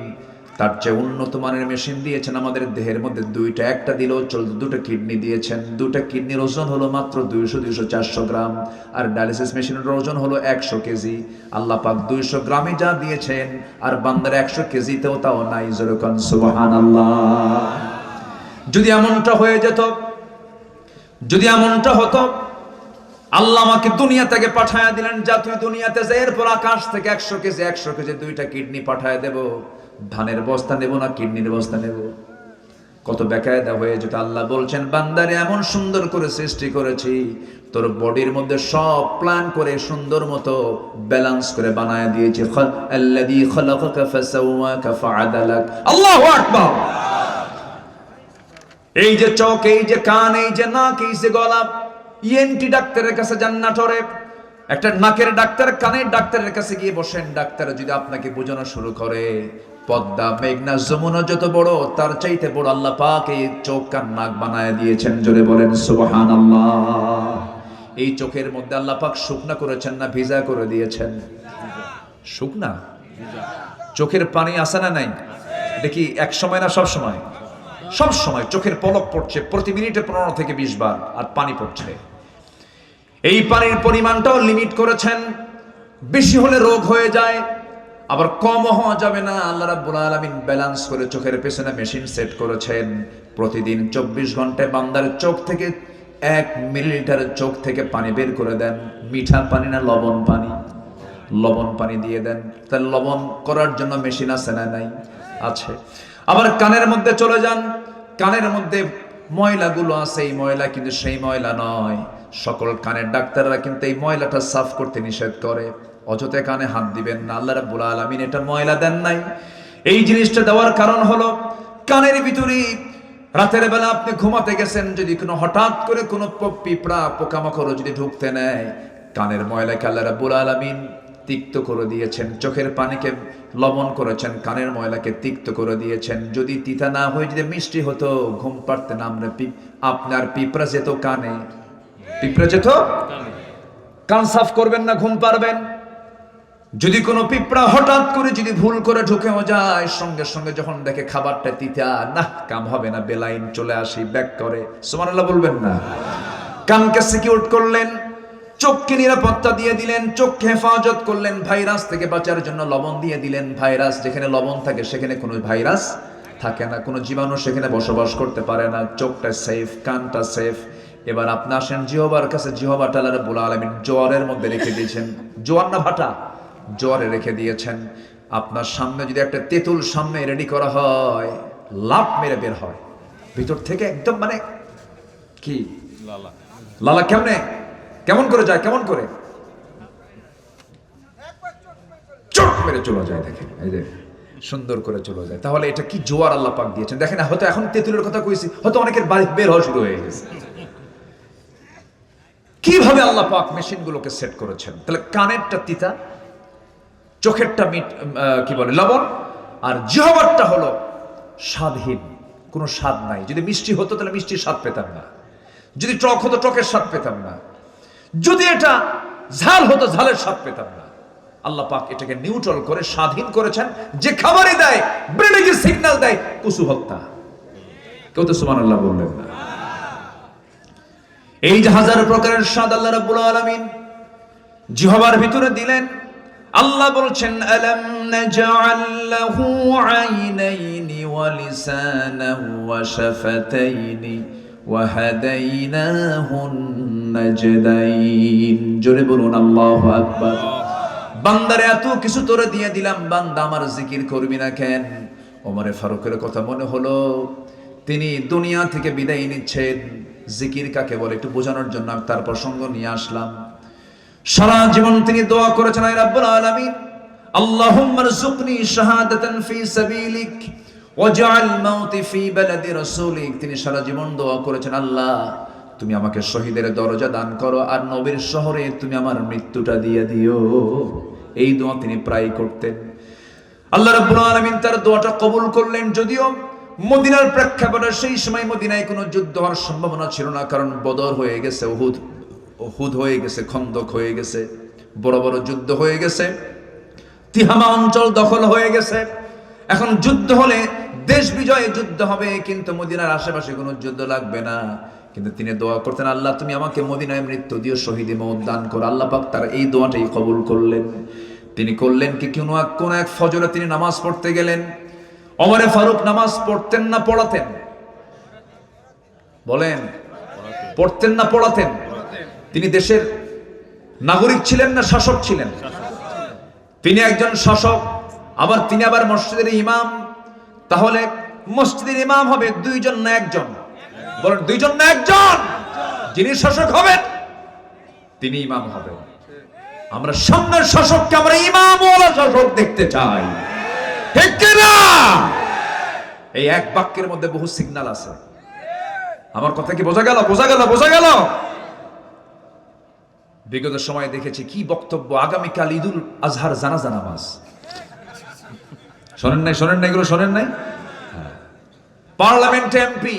[SPEAKER 1] তার চেয়ে উন্নত মানের মেশিন দিয়েছেন আমাদের দেহের মধ্যে দুইটা। একটা দিলেও চলতো, দুটো কিডনি দিয়েছেন। দুটা কিডনির ওজন হলো মাত্র 200-400 গ্রাম। আর ডায়ালিসিস মেশিনের ওজন হলো 100 কেজি। আল্লাহ পাক 200 গ্রামে যা দিয়েছেন, আর বান্দার 100 কেজিতেও তাও নাই। যেরকম সুবহানাল্লাহ। যদি এমনটা হয়ে যেত, যদি এমনটা হতো, আল্লাহ আমাকে দুনিয়া থেকে পাঠায় দিলেন, যা তুই দুনিয়াতে যা, এরপর আকাশ থেকে 100 কেজি দুইটা কিডনি পাঠায় দেব। ধানের বস্তা নেব না কিডনির বস্তা নেব? কত বেকায়দা হয়ে যেত। আল্লাহ বলছেন, বান্দারে এমন সুন্দর করে সৃষ্টি করেছি, তোর বডির মধ্যে সব প্ল্যান করে সুন্দর মতো ব্যালেন্স করে বানায় দিয়েছি। আল্লাযী খালাকাকা ফাসাওয়াকা ফাআদালাক। আল্লাহু আকবার। এই যে চোখ, এই যে কান, এই যে নাক, এই যে গলা, ইএনটি ডাক্তারের কাছে যান নাটোরে। একটা নাকের ডাক্তার, কানের ডাক্তারের কাছে গিয়ে বসেন। ডাক্তার যদি আপনাকে বোঝানো শুরু করে, পদ্মা, মেঘনা, যমুনা যত বড়, তার চাইতে বড় আল্লাহ পাক এই চোখ কান নাক বানায় দিয়েছেন। জোরে বলেন সুবহানাল্লাহ। এই চোখের মধ্যে আল্লাহ পাক শুকনা করেছেন না ভিজা করে দিয়েছেন? শুকনা। চোখের পানি আছে না নাই? দেখি এক সময় না সব সময়? সব সময় চোখের পলক পড়ছে, প্রতি মিনিটে 15 থেকে 20 বার, আর পানি পড়ছে। এই পানির পরিমাণটাও লিমিট করেছেন। বেশি হলে রোগ হয়ে যায়, আবার কমও হওয়া যাবে না। আল্লাহ রাব্বুল আলামিন ব্যালেন্স করে চোখের পেছনে মেশিন সেট করেছেন। প্রতিদিন 24 ঘন্টায় বান্দার চোখ থেকে 1 মিলিলিটার চোখ থেকে পানি বের করে দেন। মিঠা পানি না লবণ পানি? লবণ পানি দিয়ে দেন। তাহলে লবণ করার জন্য মেশিন আছে না নাই? আছে। আবার কানের মধ্যে চলে যান, কানের মধ্যে ময়লাগুলো আছে, এই ময়লা কিন্তু সেই ময়লা নয়। সকল কানের ডাক্তাররা কিন্তু এই ময়লাটা সাফ করতে নিষেধ করে। অযথা কানে হাত দিবেন না, আল্লাহ রাব্বুল আলামিন এটা ময়লা দেন নাই। এই জিনিসটা দেওয়ার কারণ হলো, কানের ভিতরে রাতের বেলা আপনি ঘুমাতে গেছেন, যদি কোনো হঠাৎ করে কোনো পিঁপড়া পোকামাকড় যদি ঢুকতে নেয়, কানের ময়লাকে আল্লাহ রাব্বুল আলামিন তিক্ত করে দিয়েছেন, চোখের পানিকে লবণ করেছেন, কানের ময়লাকে তিক্ত করে দিয়েছেন। যদি তিতা না হয়ে যদি মিষ্টি হতো, ঘুম পারতেন আমরা। আপনার পিঁপড়া যেত কানে, পিঁপড়া যেত কান সাফ করবেন না, ঘুম পারবেন? যদি কোনো পিঁপড়া হঠাৎ করে যদি ভুল করে ঢুকেও যায়, সঙ্গে সঙ্গে যখন দেখে খাবারটা তিতা, না কাম হবে না, বেলাইন চলে আসি, ব্যাক করে। সুবহানাল্লাহ বলবেন না? কানকে সিকিউর করলেন, চোখকে নিরাপত্তা দিয়ে দিলেন, চোখকে হেফাজত করলেন, ভাইরাস থেকে বাঁচার জন্য লবণ দিয়ে দিলেন। ভাইরাস যেখানে লবণ থাকে সেখানে কোনো ভাইরাস থাকে না, কোনো জীবাণু সেখানে বসবাস করতে পারে না। চোখটা সেফ, কানটা সেফ। এবার আপনি আসেন জিহ্বার কাছে। জিহ্বাটা আল্লাহ রাব্বুল আলামিন জোয়ারের মধ্যে রেখে দিয়েছেন। জোয়ার না ভাটা, জোয়ারে রেখে দিয়েছেন। আপনার সামনে যদি একটা তেঁতুল সামনে রেডি করা হয়, লাফ মেরে বের হয় ভিতর থেকে, একদম মানে কি লালা লালা। কেমনে, কেমন করে যায়, কেমন করে চট মেরে চলে যায়। দেখেন এই যে সুন্দর করে চলে যায়। তাহলে এটা কি জোয়ার আল্লাহ পাক দিয়েছেন। দেখেন হয়তো এখন তেঁতুলের কথা কইছি, হয়তো অনেকের বাড়ি বের হওয়া শুরু হয়ে গেছে। কিভাবে আল্লাহ পাক মেশিনগুলোকে সেট করেছেন। তাহলে কানেরটা তিতা, চোখেরটা কি বলে লবণ, আর জিহ্বারটা হলো স্বাদহীন, কোনো স্বাদ নাই। যদি মিষ্টি হতো তাহলে মিষ্টির স্বাদ পেতাম না, যদি টক হতো টকের স্বাদ পেতাম না, যদি এটা ঝাল হতো ঝালের স্বাদ পেতাম না। আল্লাহ পাক এটাকে নিউট্রাল করে স্বাধীন করেছেন। যে খাবারই দেয় ব্রেনে যে সিগন্যাল দেয়, কুসু হত্যা। কেউ তো সুবহানাল্লাহ বললেন না? এই যে হাজার প্রকারের স্বাদ আল্লাহ রাব্বুল আলামিন জিহ্বার ভিতরে দিলেন। আল্লাহ বলছেন আলাম নাজআল লাহু আইনাইনি ওয়া লিসানান ওয়া শাফাতাইনি ওয়া হাদাইনাহুন নাজদাইন। জোরে বলুন আল্লাহু আকবার। বান্দারে এত কিছু তোরে দিয়ে দিলাম, বান্দা আমার জিকির করবি না কেন? ওমরে ফারুকের কথা মনে হলো, তিনি দুনিয়া থেকে বিদায় নিচ্ছেন। জিকির কাকে বলে একটু বোঝানোর জন্য আমি তার প্রসঙ্গ নিয়ে আসলাম। সারা জীবন তিনি দোয়া করেছেন, আয় রাব্বুল আলামিন আল্লাহুম্মা রযুকনি শাহাদাতান ফি সাবিলিক ওয়াজআল মাউতি ফি বালাদি রাসূলিক। তিনি সারা জীবন দোয়া করেছেন, আল্লাহ তুমি আমাকে শহীদের দরজা দান করো, আর নবীর শহরে তুমি আমার মৃত্যুটা দিয়ে দিও। এই দোয়া তিনি প্রায় করতেন। আল্লাহ রাব্বুল আলামিন তার দোয়াটা কবুল করলেন। যদিও মদিনার প্রেক্ষাপটে সেই সময় মদিনায় কোনো যুদ্ধ হওয়ার সম্ভাবনা ছিল না, কারণ বদর হয়ে গেছে, উহুদ হয়ে গেছে, খন্দক হয়ে গেছে, বড় বড় যুদ্ধ হয়ে গেছে, তিহামা অঞ্চল দখল হয়ে গেছে। এখন যুদ্ধ হলে দেশ বিজয়ে যুদ্ধ হবে, কিন্তু মদিনার আশেপাশে কোনো যুদ্ধ লাগবে না। কিন্তু তিনি দোয়া করতেন, আল্লাহ তুমি আমাকে মদিনায় মৃত্যু দিও, শহীদে মওত দান করো। আল্লাহ পাক তার এই দোয়াটাই কবুল করলেন। তিনি করলেন কি, কোন এক ফজরে তিনি নামাজ পড়তে গেলেন। ওমরে ফারুক নামাজ পড়তেন না পড়াতেন? বলেন, পড়তেন না পড়াতেন? তিনি দেশের নাগরিক ছিলেন না শাসক ছিলেন? তিনি একজন শাসক, তিনি আবার মসজিদের ইমাম। তাহলে মসজিদের ইমাম হবে দুইজন না একজন? বলেন, দুইজন না একজন? যিনি শাসক হবেন তিনি ইমাম হবেন। আমরা সামনের শাসককে আমরা ইমামওয়ালা শাসক দেখতে চাই, ঠিক কিনা? এই এক বাক্যের মধ্যে বহু সিগন্যাল আছে। আমার কথা কি বোঝা গেল? বোঝা গেল? বোঝা গেল? বিগত সময় দেখেছি কি বক্তব্য। আগামীকাল ঈদুল আজহার জানাজা নামাজ, শোনেন নাই? শোনেন নাই? এগুলো শোনেন নাই? পার্লামেন্টে এমপি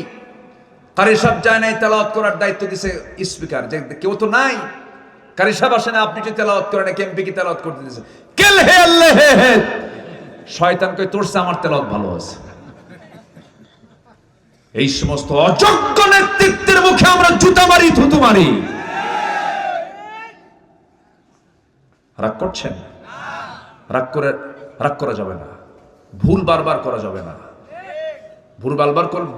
[SPEAKER 1] কারি সাহেব যায় নাই, তেলাওয়াত করার দায়িত্ব দিছে স্পিকার। যে কেউ তো নাই, কারি সাহেব আসে না, আপনি কি তেলাওয়াত করেন? এমপি কি তেলাওয়াত করতে দিছে? কেল হে আল্লাহ হে, শয়তান কই তোরছে আমার তেলাওয়াত ভালো আছে। এই সমস্ত অযোগ্য নেতৃত্বের মুখে আমরা জুতা মারি, থুতু মারি। রাগ করছেন? রাগ করা যাবে না। ভুল বারবার করা যাবে না। ভুল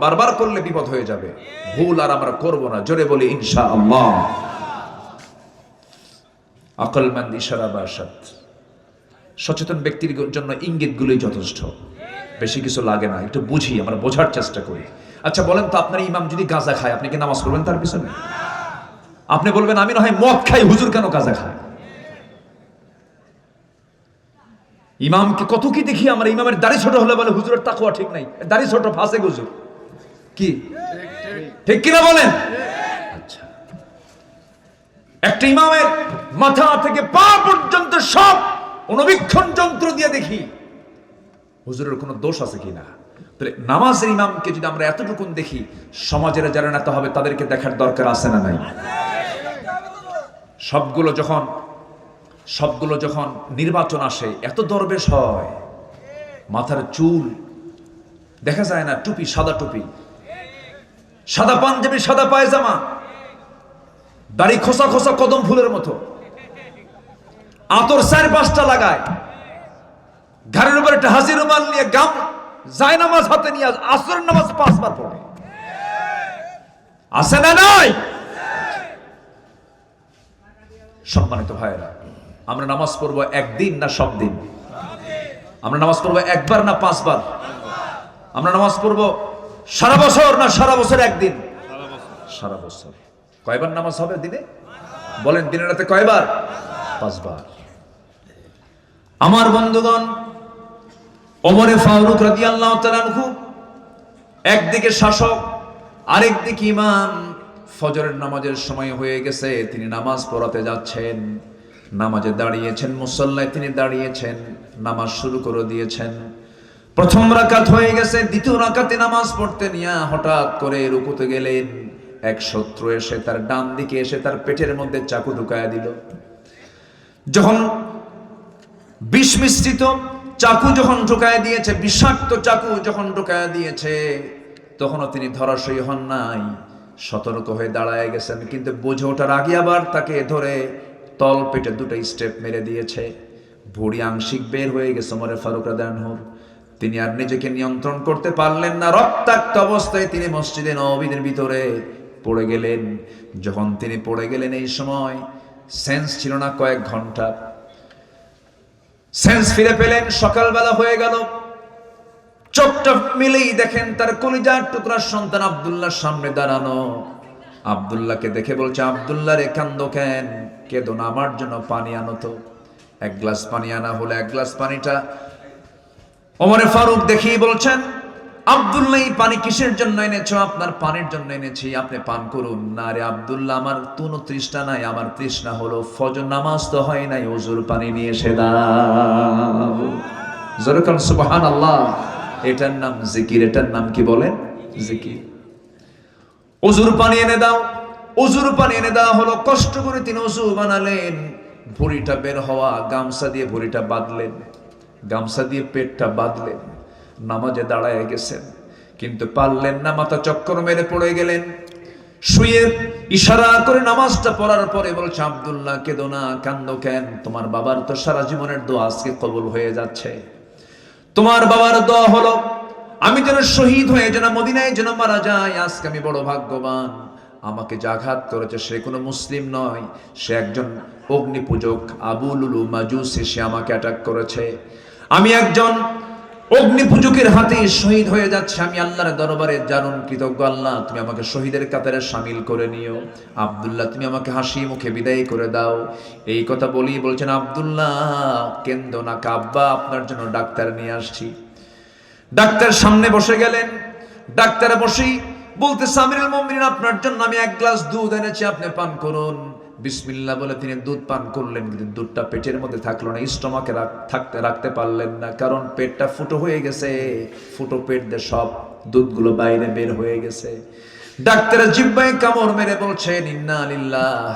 [SPEAKER 1] বারবার করলে বিপদ হয়ে যাবে। ভুল আর আমরা করব না। জোরে বলি ইনশাআল্লাহ। আকলমন্দ ইশারা বা আরশাদ। সচেতন ব্যক্তির জন্য ইঙ্গিতগুলোই যথেষ্ট, বেশি কিছু লাগে না। একটু বুঝি, আমরা বোঝার চেষ্টা করি। আচ্ছা বলেন তো, আপনার ইমাম যদি গাঁজা খায়, আপনি কি নামাজ পড়বেন তার পিছনে? আপনি বলবেন আমি না হয় মদ খাই, হুজুর কেন গাঁজা খায়? ইমামকে কত কি দেখি আমরা। ইমামের দাড়ি ছোট হলে বলে হুজুরের তাকওয়া ঠিক নাই, দাড়ি ছোট ফাঁসে হুজুর। কি ঠিক কিনা বলেন? আচ্ছা, একটা ইমামের মাথা থেকে পা পর্যন্ত সব অনুবীক্ষণ যন্ত্র দিয়ে দেখি হুজুরের কোনো দোষ আছে কিনা। তাহলে নামাজের ইমামকে যদি আমরা এতটুকুন দেখি, সমাজের যারা নেতা হবে তাদেরকে দেখার দরকার আছে না নাই? সবগুলো যখন নির্বাচন আসে, এত দরবেশ হয়, মাথার চুল দেখা যায় না, টুপি সাদা টুপি, সাদা পাঞ্জাবি, সাদা পায়জামা, দাড়ি খোসা খোসা কদম ফুলের মতো, আতর 4-5টা লাগায়, ঘাড়ের উপর একটা হাসি রুমাল নিয়ে গাম যায় নামাজ হাতে নিয়ে আসরের নামাজ 5 বার পড়ে। আছে না নাই? সম্মানিত ভাইরা, আমরা নামাজ পড়বো একদিন না সব দিন? আমরা নামাজ পড়বো একবার না 5 বার? আমরা নামাজ পড়বো সারা বছর না সারা বছর একদিন? সারা বছর। কয়বার নামাজ হবে দিনে? বলেন, দিনে রাতে কয়বার? 5 বার। আমার বন্ধুগণ, ওমরে ফারুক রাদিয়াল্লাহু তাআলা আনহু একদিকে শাসক, আরেকদিকে ইমাম। ফজরের নামাজের সময় হয়ে গেছে, তিনি নামাজ পড়াতে যাচ্ছেন। নামাজে দাঁড়িয়েছেন, মুসল্লায় তিনি দাঁড়িয়েছেন, নামাজ শুরু করে দিয়েছেন। প্রথম রাকাত হয়ে গেছে, দ্বিতীয় রাকাতে নামাজ পড়তে নিয়ে হঠাৎ করে রুকুতে গেলেন। এক শত্রু এসে তার ডান দিকে এসে তার পেটের মধ্যে চাকু ঢুকায়া দিল। যখন বিষ মিশ্রিত চাকু যখন ঢুকায় দিয়েছে, বিষাক্ত চাকু যখন ঢুকায় দিয়েছে, তখনও তিনি ধরাশয়ী হন নাই, সতর্ক হয়ে দাঁড়ায় গেছেন। কিন্তু বুঝে ওঠার আগে আবার তাকে ধরে তল পেটে 2টা স্টেপ মেরে দিয়েছে। ভুঁড়ি আংশিক বের হয়ে গেছে ওমরে ফারুক রাদিয়াল্লাহু আনহু। তিনি আর নিজেকে নিয়ন্ত্রণ করতে পারলেন না। রক্তাক্ত অবস্থায় তিনি মসজিদে নববীর ভিতরে পড়ে গেলেন। যখন তিনি পড়ে গেলেন, এই সময় সেন্স ছিল না কয়েক ঘন্টা। সেন্স ফিরে পেলেন, সকালবেলা হয়ে গেল। চোখটা মিলেই দেখেন তার কলিজার টুকরার সন্তান আব্দুল্লাহর সামনে দাঁড়ানো। আব্দুল্লাহকে দেখে বলছে, আব্দুল্লাহ রে কান্দো কেন? কেঁদো না, আমার জন্য পানি আনো তো। 1 গ্লাস পানি আনা হলো। 1 গ্লাস পানিটা ওমরে ফারুক দেখেই বলছেন, আব্দুল্লাহ এই পানি কিসের জন্য এনেছো? আপনার পানির জন্য এনেছি, আপনি পান করুন। না রে আব্দুল্লাহ, আমার কোনো তৃষ্ণা নাই, আমার তৃষ্ণা হলো ফজর নামাজ তো হয় নাই, ওযুর পানি নিয়ে এসে দাও। জোরে বলেন সুবহানাল্লাহ। এটার নাম জিকির। এটার নাম কি বলেন? জিকির। ওযুর পানি এনে দাও। ওযুর পানি এনে দেওয়া হলো। কষ্ট করে তিনি ওযু বানালেন। ভুঁড়িটা বের হওয়া, গামছা দিয়ে ভুঁড়িটা বাঁধলেন, গামছা দিয়ে পেটটা বাঁধলেন। নামাজে দাঁড়ায় গেছেন, কিন্তু পারলেন না, মাথা চক্কর মেরে পড়ে গেলেন। শুয়ে ইশারা করে নামাজটা পড়ার পরে বলছে, আব্দুল্লাহ কেঁদো না, কান্দো কেন? তোমার বাবার তো সারা জীবনের দোয়া আজকে কবুল হয়ে যাচ্ছে। তোমার বাবার দোয়া হলো আমি যেন শহীদ হয়ে যেন মদিনায় যেন মারা যাই। আজকে আমি বড় ভাগ্যবান। আমাকে যে আঘাত করেছে সে কোনো মুসলিম নয়, সে একজন অগ্নি পূজক, আবু লুলু মাজুসি। সে আমাকে অ্যাটাক করেছে। আমি একজন অগ্নি পূজকের হাতে শহীদ হয়ে যাচ্ছে। আমি আল্লাহর দরবারে জানুন কৃতজ্ঞ। আল্লাহ, তুমি আমাকে শহীদের কাতারে শামিল করে নিও। আব্দুল্লাহ, তুমি আমাকে হাসি মুখে বিদায় করে দাও। এই কথা বলি বলছেন, আব্দুল্লাহ কেন্দ্র না, কাব্বা আপনার জন্য ডাক্তার নিয়ে আসছি। ডাক্তার সামনে বসে গেলেন। ডাক্তার বসেই বলতে, আমিরুল মুমিনিন, আপনার জন্য আমি 1 গ্লাস দুধ এনেছি, আপনি পান করুন। বিসমিল্লাহ বলে তিনি দুধ পান করলেন, কিন্তু দুধটা পেটের মধ্যে থাকলো না, স্টমাকে রাখতে পারলেন না, কারণ পেটটা ফুটো হয়ে গেছে। ফুটো পেট দিয়ে সব দুধগুলো বাইরে বের হয়ে গেছে। ডাক্তারের জিহ্বায় কামড় মেরে বলছেন, ইন্না লিল্লাহ,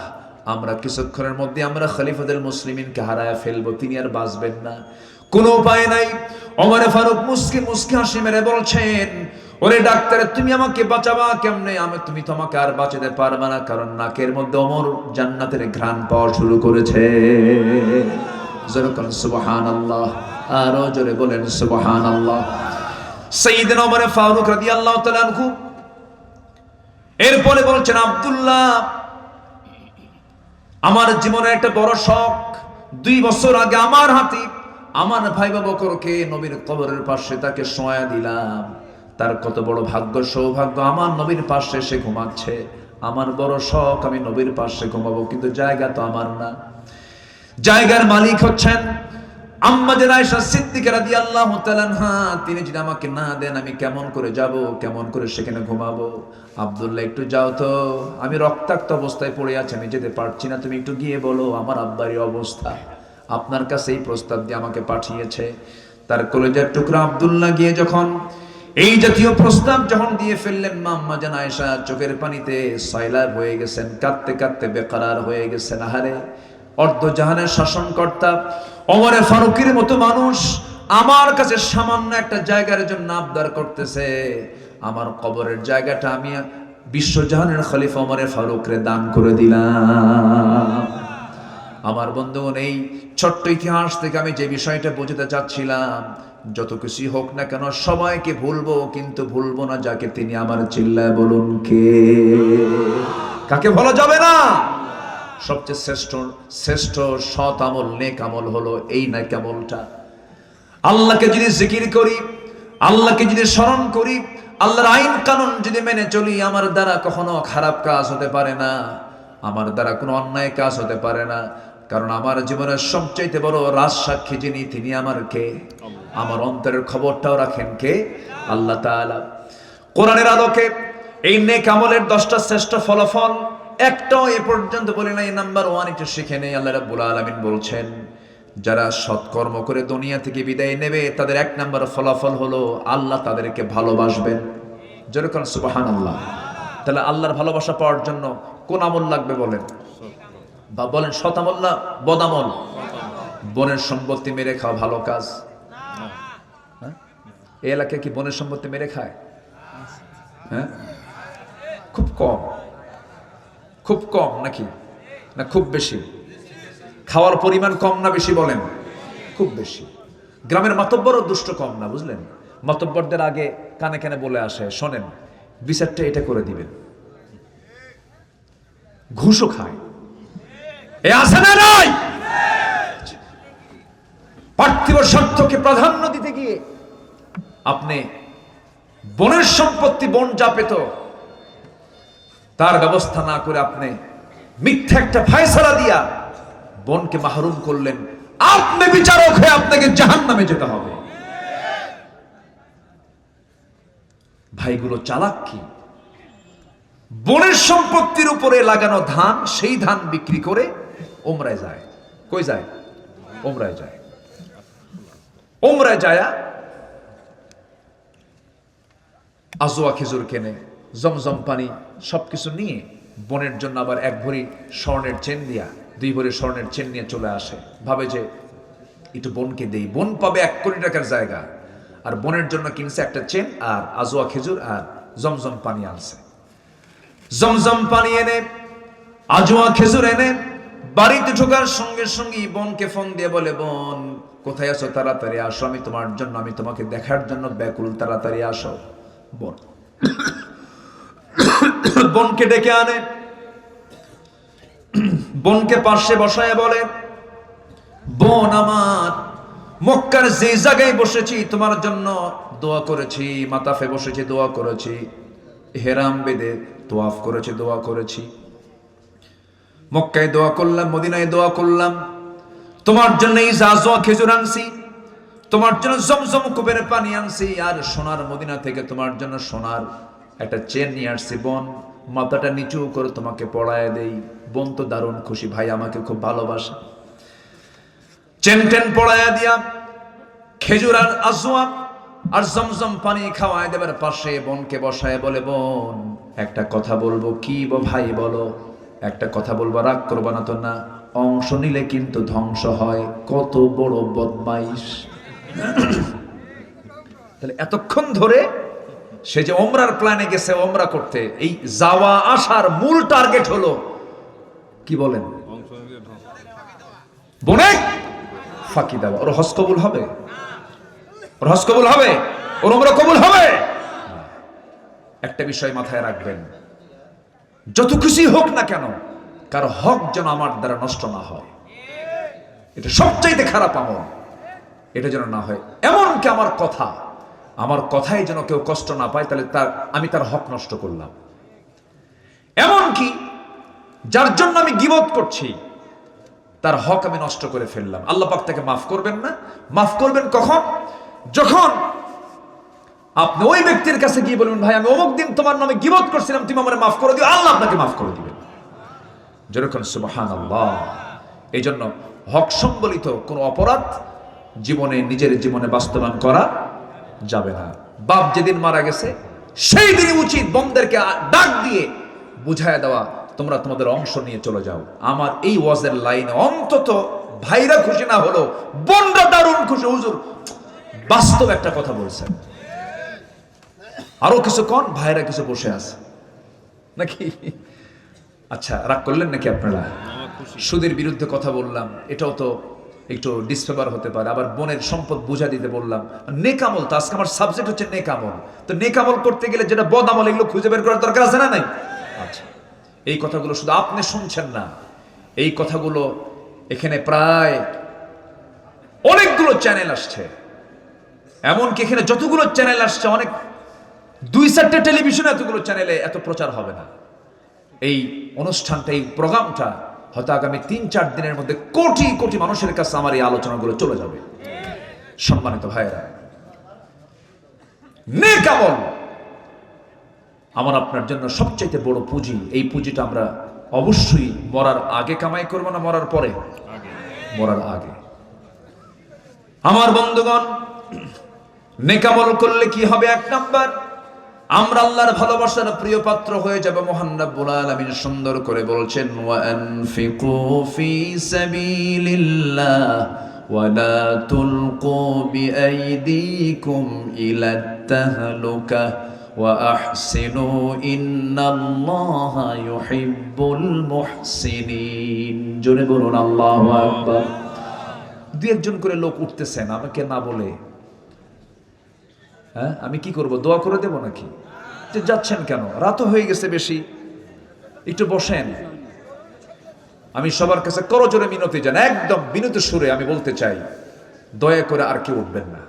[SPEAKER 1] আমরা কিছুক্ষণের মধ্যে আমরা খলিফাতুল মুসলিমিনকে হারায় ফেলবো, তিনি আর বাঁচবেন না, কোনো উপায় নাই। ওমরে ফারুক মুস্কি মুস্কি হাসি মেরে বলছেন, ওরে ডাক্তার, তুমি আমাকে বাঁচাবা কেমনে? তুমি তো আমাকে আর বাঁচাতে পারবে না, কারণ নাকের মধ্যে ওমর জান্নাতের ঘ্রাণ পাওয়া শুরু করেছে। জোরে বলেন সুবহানাল্লাহ। আরো জোরে বলেন সুবহানাল্লাহ। সাইয়েদনা ওমর ফারুক রাদিয়াল্লাহু তাআলা আনহু এরপরে বলছেন, আব্দুল্লাহ, আমার জীবনের একটা বড় শখ। 2 বছর আগে আমার হাতে আমার ভাই বকরকে নবীর কবরের পাশে তাকে শোয়া দিলাম। তার কত বড় ভাগ্য, সৌভাগ্য, আমার নবীর পাশে সে ঘুমাচ্ছে। আমার বড় শখ, আমি নবীর পাশে ঘুমাবো, কিন্তু জায়গা তো আমার না। জায়গার মালিক হচ্ছেন আম্মা জান আয়েশা সিদ্দিকা রাদিয়াল্লাহু তাআলা আনহা। তিনি যদি আমাকে না দেন, আমি কেমন করে যাব, কেমন করে সেখানে ঘুমাবো? আব্দুল্লাহ, একটু যাও তো, আমি রক্তাক্ত অবস্থায় পড়ে আছি, আমি যেতে পারছি না, তুমি একটু গিয়ে বলো আমার আব্বার এই অবস্থা। আপনার কাছে এই প্রস্তাব দিয়ে আমাকে পাঠিয়েছে। তার কলেজার টুকরা আব্দুল্লাহ গিয়ে যখন এই জাতীয় প্রস্তাব যখন দিয়ে ফেললেন, মা আম্মা জান আয়েশা চোখের পানিতে সয়লাব হয়ে গেছেন, কাঁদতে কাঁদতে বেকরার হয়ে গেছেন। আহারে, অর্ধ জাহানের শাসনকর্তা ওমরে ফারুকের মতো মানুষ আমার কাছে সামান্য একটা জায়গার জন্য আবদার করতেছে, আমার কবরের জায়গাটা আমি বিশ্বজাহানের খলিফা ওমরে ফারুকরে দান করে দিলাম। আমার বন্ধুগণ, এই ছোট্ট ইতিহাস থেকে আমি যে বিষয়টা বোঝাতে চাচ্ছিলাম, যত কিছু হোক না কেন সবাইকে ভুলবো, কিন্তু ভুলবো না যাকে তিনি আমার। চিল্লায় বলুন কে? কাকে ভোলা যাবে না? সবচেয়ে শ্রেষ্ঠ সৎ আমল, নেক আমল হলো এই নেক আমলটা। আল্লাহকে যদি জিকির করি, আল্লাহকে যদি স্মরণ করি, আল্লাহর আইন কানুন যদি মেনে চলি, আমার দ্বারা কখনো খারাপ কাজ হতে পারে না, আমার দ্বারা কোনো অন্যায় কাজ হতে পারে না। কারণ আমার জীবনের সবচাইতে বড় রাজসাক্ষী যিনি, তিনি আমার কে? আমার অন্তরের খবরটাও রাখেন কে? আল্লাহ তাআলা। কোরআনের আলোকে এই নেক আমলের 10টা শ্রেষ্ঠ ফলাফল একটাও এ পর্যন্ত বলি নাই। নাম্বার 1 একটু শিখে নেই। আল্লাহ রাব্বুল আলামিন বলছেন, যারা সৎকর্ম করে দুনিয়া থেকে বিদায় নেবে, তাদের 1 নাম্বার ফলাফল হলো আল্লাহ তাদেরকে ভালোবাসবেন। যেরকম সুবহানাল্লাহ। তাহলে আল্লাহর ভালোবাসা পাওয়ার জন্য কোন আমল লাগবে বলেন? বা বলেন, সৎ আমল না বদ আমল? বনের সম্পত্তি মেরে খাওয়া ভালো কাজ? এই এলাকায় কি বনের সম্পত্তি মেরে খায়? হ্যাঁ, খুব কম। খুব কম নাকি না খুব বেশি? খাওয়ার পরিমাণ কম না বেশি বলেন? খুব বেশি। গ্রামের মাতব্বরও দুষ্ট কম না, বুঝলেন? মাতব্বরদের আগে কানে কানে বলে আসে, শোনেন বিচারটা এটা করে দিবেন। ঘুষও খায়। এ আছে না নাই? পার্থিব স্বার্থকে প্রাধান্য দিতে গিয়ে আপনি বনের সম্পত্তি, বন যা পেত তার ব্যবস্থা না করে আপনি মিথ্যা একটা ফায়সালা দিয়া বনকে মাহরুম করলেন। আপনি বিচারক হয়ে আপনাকে জাহান্নামে যেতে হবে। ভাইগুলো চালাক কি? বনের সম্পত্তির উপরে লাগানো ধান, সেই ধান বিক্রি করে ওমরায় যায়। কই যায়? ওমরায় যায়। ওমরায় যায় আজওয়া খেজুর কেনে, জমজম পানি সবকিছু নিয়ে বনের জন্য আবার 1 ভরি স্বর্ণের চেন দিয়া, 2 ভরি স্বর্ণের চেন নিয়ে চলে আসে। ভাবে যে একটু বনকে দেই, বন পাবে 1 কোটি টাকার জায়গা। আর বনের জন্য কিনছে একটা চেন আর আজওয়া খেজুর আর জমজম পানি আনছে। জমজম পানি এনে, আজওয়া খেজুর এনে বাড়িতে ঢোকার সঙ্গে সঙ্গে বোনকে ফোন দিয়ে বলে, বোন কোথায় আছো? তাড়াতাড়ি আসো, আমি তোমার জন্য, আমি তোমাকে দেখার জন্য ব্যাকুল, তাড়াতাড়ি আসো। বোন বোনকে ডেকে আনে, বোনকে পাশে বসায় বলে, বোন আমার, মক্কার যে জায়গায় বসেছি তোমার জন্য দোয়া করেছি, মাতাফে বসেছি দোয়া করেছি, হেরাম বেদে তোয়াফ করেছি দোয়া করেছি, মক্কায় দোয়া করলাম, মদিনায় দোয়া করলাম, তোমার জন্য এই আজওয়া খেজুর আনছি, তোমার জন্য জমজম কূপের পানি আনছি, আর সোনার মদিনা থেকে তোমার জন্য সোনার একটা চেন নিয়ে আসছি। বোন মাথাটা নিচু করে তোমাকে পড়ায় দেই। বোন তো দারুণ খুশি, ভাই আমাকে খুব ভালোবাসে। চেন টেন পড়ায় দিয়া খেজুর আর আজওয়া আর জমজম পানি খাওয়ায় দেবার পাশে বোনকে বসায় বলে, বোন একটা কথা বলবো। কি ভাই বলো? একটা কথা বলবো, রাগ করবা না তো? না, অংশ নিলে কিন্তু ধ্বংস হয়। কত বড় বদমাইশ! তাহলে এতক্ষণ ধরে সে যে ওমরার প্ল্যানে গেছে ওমরা করতে, এই যাওয়া আসার মূল টার্গেট হলো কি বলেন? বনে ফাঁকি দেওয়া। ওর হজ কবুল হবে? ওর হজ কবুল হবে? ওর ওমরা কবুল হবে? একটা বিষয় মাথায় রাখবেন, যত কিছুই হোক না কেন কারো হক যেন আমার দ্বারা নষ্ট না হয়। এটা সবচাইতে খারাপ আমল, এটা যেন না হয়। এমনকি আমার কথাই যেন কেউ কষ্ট না পায়, তাহলে আমি তার হক নষ্ট করলাম। এমনকি যার জন্য আমি গীবত করছি তার হক আমি নষ্ট করে ফেললাম। আল্লাহ পাক তাকে মাফ করবেন না। মাফ করবেন কখন? যখন আপনি ওই ব্যক্তির কাছে গিয়ে বলবেন, ভাই আমি অমুক দিন তোমার নামে গীবত করছিলাম, তুমি আমারে মাফ করে দিও। আল্লাহ আপনাকে মাফ করে দিবেন। যেরকম সুবহানাল্লাহ। এই জন্য হক সম্বলিত কোনো অপরাধ নিজের জীবনে বাস্তবায়ন করা যাবে না। বাপ যেদিন মারা গেছে সেই দিনই উচিত বোনদেরকে ডাক দিয়ে বুঝায় দেওয়া, তোমরা তোমাদের অংশ নিয়ে চলে যাও। আমার এই ওয়াজের লাইনে অন্তত ভাইরা খুশি না হলো বোনরা দারুণ খুশি, হুজুর বাস্তব একটা কথা বলছেন। আরো কিছু কন, ভাইরা কিছু বসে আছে নাকি? আচ্ছা, রাগ করলেন নাকি আপনারা? সুদের বিরুদ্ধে কথা বললাম, এটাও তো একটু ডিসফেভার হতে পারে। আবার বোনের সম্পদ বুঝা দিতে বললাম, নেকামল তো আজকে আমার সাবজেক্ট হচ্ছে নেকামল। তো নেকামল করতে গেলে যেটা বদামল এগুলো খুঁজে বের করার দরকার আছে না নাই? আচ্ছা, এই কথাগুলো শুধু আপনি শুনছেন না, এই কথাগুলো এখানে প্রায় অনেকগুলো চ্যানেল আসছে, এমনকি এখানে যতগুলো চ্যানেল আসছে অনেক 2-4টে টেলিভিশনে এতগুলো চ্যানেলে এত প্রচার হবে না। এই অনুষ্ঠানটা, এই প্রোগ্রামটা হয়তো আগামী 3-4 দিনের মধ্যে কোটি কোটি মানুষের কাছে আমার এই আলোচনাগুলো চলে যাবে। সম্মানিত ভাইয়েরা, নেকামল আমার আপনার জন্য সবচেয়ে বড় পুঁজি। এই পুঁজিটা আমরা অবশ্যই মরার আগে কামাই করব না মরার পরে? মরার আগে। আমার বন্ধুগণ, নেকামল করলে কি হবে? 1 নাম্বার, আমরা আল্লাহর ভালোবাসার প্রিয় পাত্র হয়ে যাব। মহান রব্বুল আলামিন সুন্দর করে বলছেন, ওয়া আনফিকু ফি সাবিলিল্লাহ ওয়া লা তুলকু বিআইদিকুম ইলাত তাহলুকা ওয়া আহসিনু ইন্নাল্লাহা ইউহিব্বুল মুহসিনিন। জোরে বলুন আল্লাহু আকবার। 2-1 জন করে লোক উঠতেছেন আমাকে না বলে। হ্যাঁ, আমি কি করব? দোয়া করে দেব নাকি? যে যাচ্ছেন কেন? রাত হয়ে গেছে বেশি, একটু বসেন। আমি সবার কাছে করজোরে মিনতি জানাই, একদম বিনীত সুরে আমি বলতে চাই, দয়া করে আর কেউ উঠবেন না।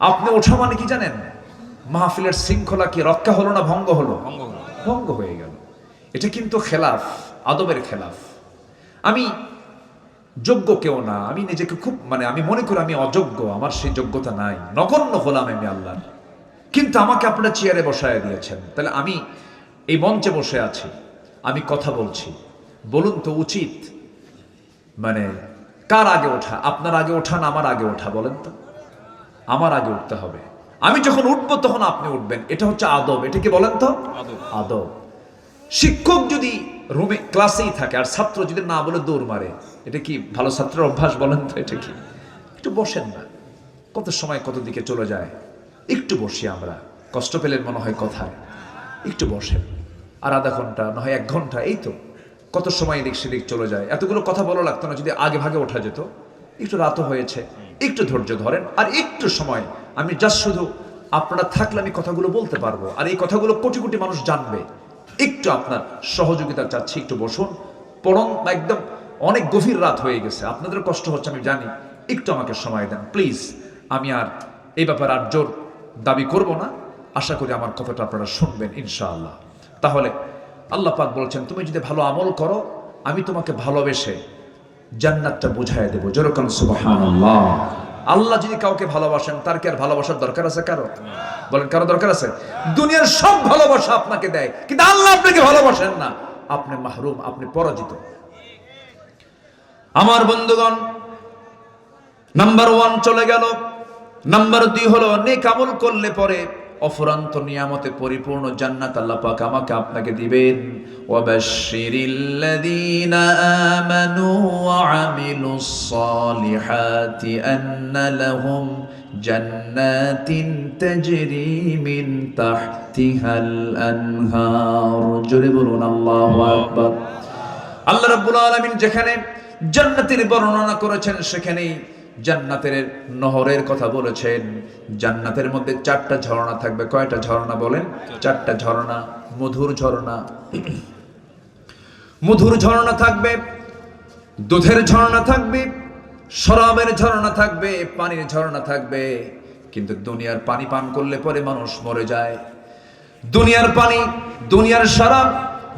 [SPEAKER 1] আপনি ওঠা মানে কি জানেন? মাহফিলের শৃঙ্খলা কি রক্ষা হলো না ভঙ্গ হলো? ভঙ্গ হয়ে গেল। এটা কিন্তু খেলাফ, আদবের খেলাফ। আমি যোগ্য কেউ না, আমি নিজেকে খুব আমি মনে করি আমি অযোগ্য, আমার সেই যোগ্যতা নাই, নগণ্য হলাম আমি আল্লাহর। কিন্তু আমাকে আপনারা চেয়ারে বসায় দিয়েছেন, তাহলে আমি এই মঞ্চে বসে আছি, আমি কথা বলছি। বলুন তো উচিত কার আগে ওঠা? আপনার আগে ওঠা না আমার আগে ওঠা? বলেন তো। আমার আগে উঠতে হবে। আমি যখন উঠবো তখন আপনি উঠবেন, এটা হচ্ছে আদব। এটা কি বলেন তো? আদব। শিক্ষক যদি রুমে ক্লাসেই থাকে আর ছাত্র যদি না বলে দৌড় মারে, এটা কি ভালো ছাত্রের অভ্যাস? বলেন তো এটা কি? একটু বসেন না, কত সময় কত দিকে চলে যায়। একটু বসি আমরা, কষ্ট পেলেন মনে হয় কথায়। একটু বসেন, আর আধা ঘন্টা না হয় 1 ঘন্টা, এই তো কত সময় এদিক সেদিক চলে যায়। এতগুলো কথা বলা লাগতো না যদি আগে ভাগে ওঠা যেত। একটু রাতও হয়েছে, একটু ধৈর্য ধরেন, আর একটু সময় আমি জাস্ট শুধু আপনারা থাকলে আমি কথাগুলো বলতে পারবো, আর এই কথাগুলো কোটি কোটি মানুষ জানবে। একটু আপনার সহযোগিতা চাচ্ছি, একটু বসুন। পড়ন একদম অনেক গভীর রাত হয়ে গেছে, আপনাদের কষ্ট হচ্ছে আমি জানি, একটু আমাকে সময় দেন প্লিজ। আমি আর এই ব্যাপারে আর জোর দাবি করব না, আশা করি আমার কথাটা আপনারা শুনবেন ইনশাআল্লাহ। তাহলে আল্লাহ পাক বলছেন, তুমি যদি ভালো আমল করো আমি তোমাকে ভালোবেসে জান্নাতটা বুঝায় দেবো। যেরকম সুবহানাল্লাহ। আল্লাহ যদি কাউকে ভালোবাসেন, তার কি আর ভালোবাসার দরকার আছে কারো? বলেন, কারো দরকার আছে? দুনিয়ার সব ভালোবাসা আপনাকে দেয়, কিন্তু আল্লাহ আপনাকে ভালোবাসেন না, আপনি মাহরুম, আপনি পরাজিত। আমার বন্ধুগণ, নাম্বার 1 চলে গেল। নাম্বার 2 হলো নেক আমল করলে পরে অফুরন্ত নিয়ামতে পরিপূর্ণ জান্নাত আল্লাহ পাক আমাকে আপনাকে দিবেন। ওয়াবাশশিরিল্লাযীনা আমানু ওয়া আমিলুস সালিহাতি আন্না লাহুম জান্নাতিন তাজরি মিন তাহতিহাল আনহার। জোরে বলুন আল্লাহু আকবার। আল্লাহ রাব্বুল আলামিন যেখানে জান্নাতের বর্ণনা করেছেন সেখানেই জান্নাতের নহরের কথা বলেছেন। জান্নাতের মধ্যে 4টা ঝর্ণা থাকবে। কয়টা ঝর্ণা বলেন? 4টা ঝর্ণা। মধুর ঝর্ণা, মধুর ঝর্ণা থাকবে, দুধের ঝর্ণা থাকবে, শরাবের ঝর্ণা থাকবে, পানির ঝর্ণা থাকবে। কিন্তু দুনিয়ার পানি পান করলে পরে মানুষ মরে যায়। দুনিয়ার পানি, দুনিয়ার শরাব,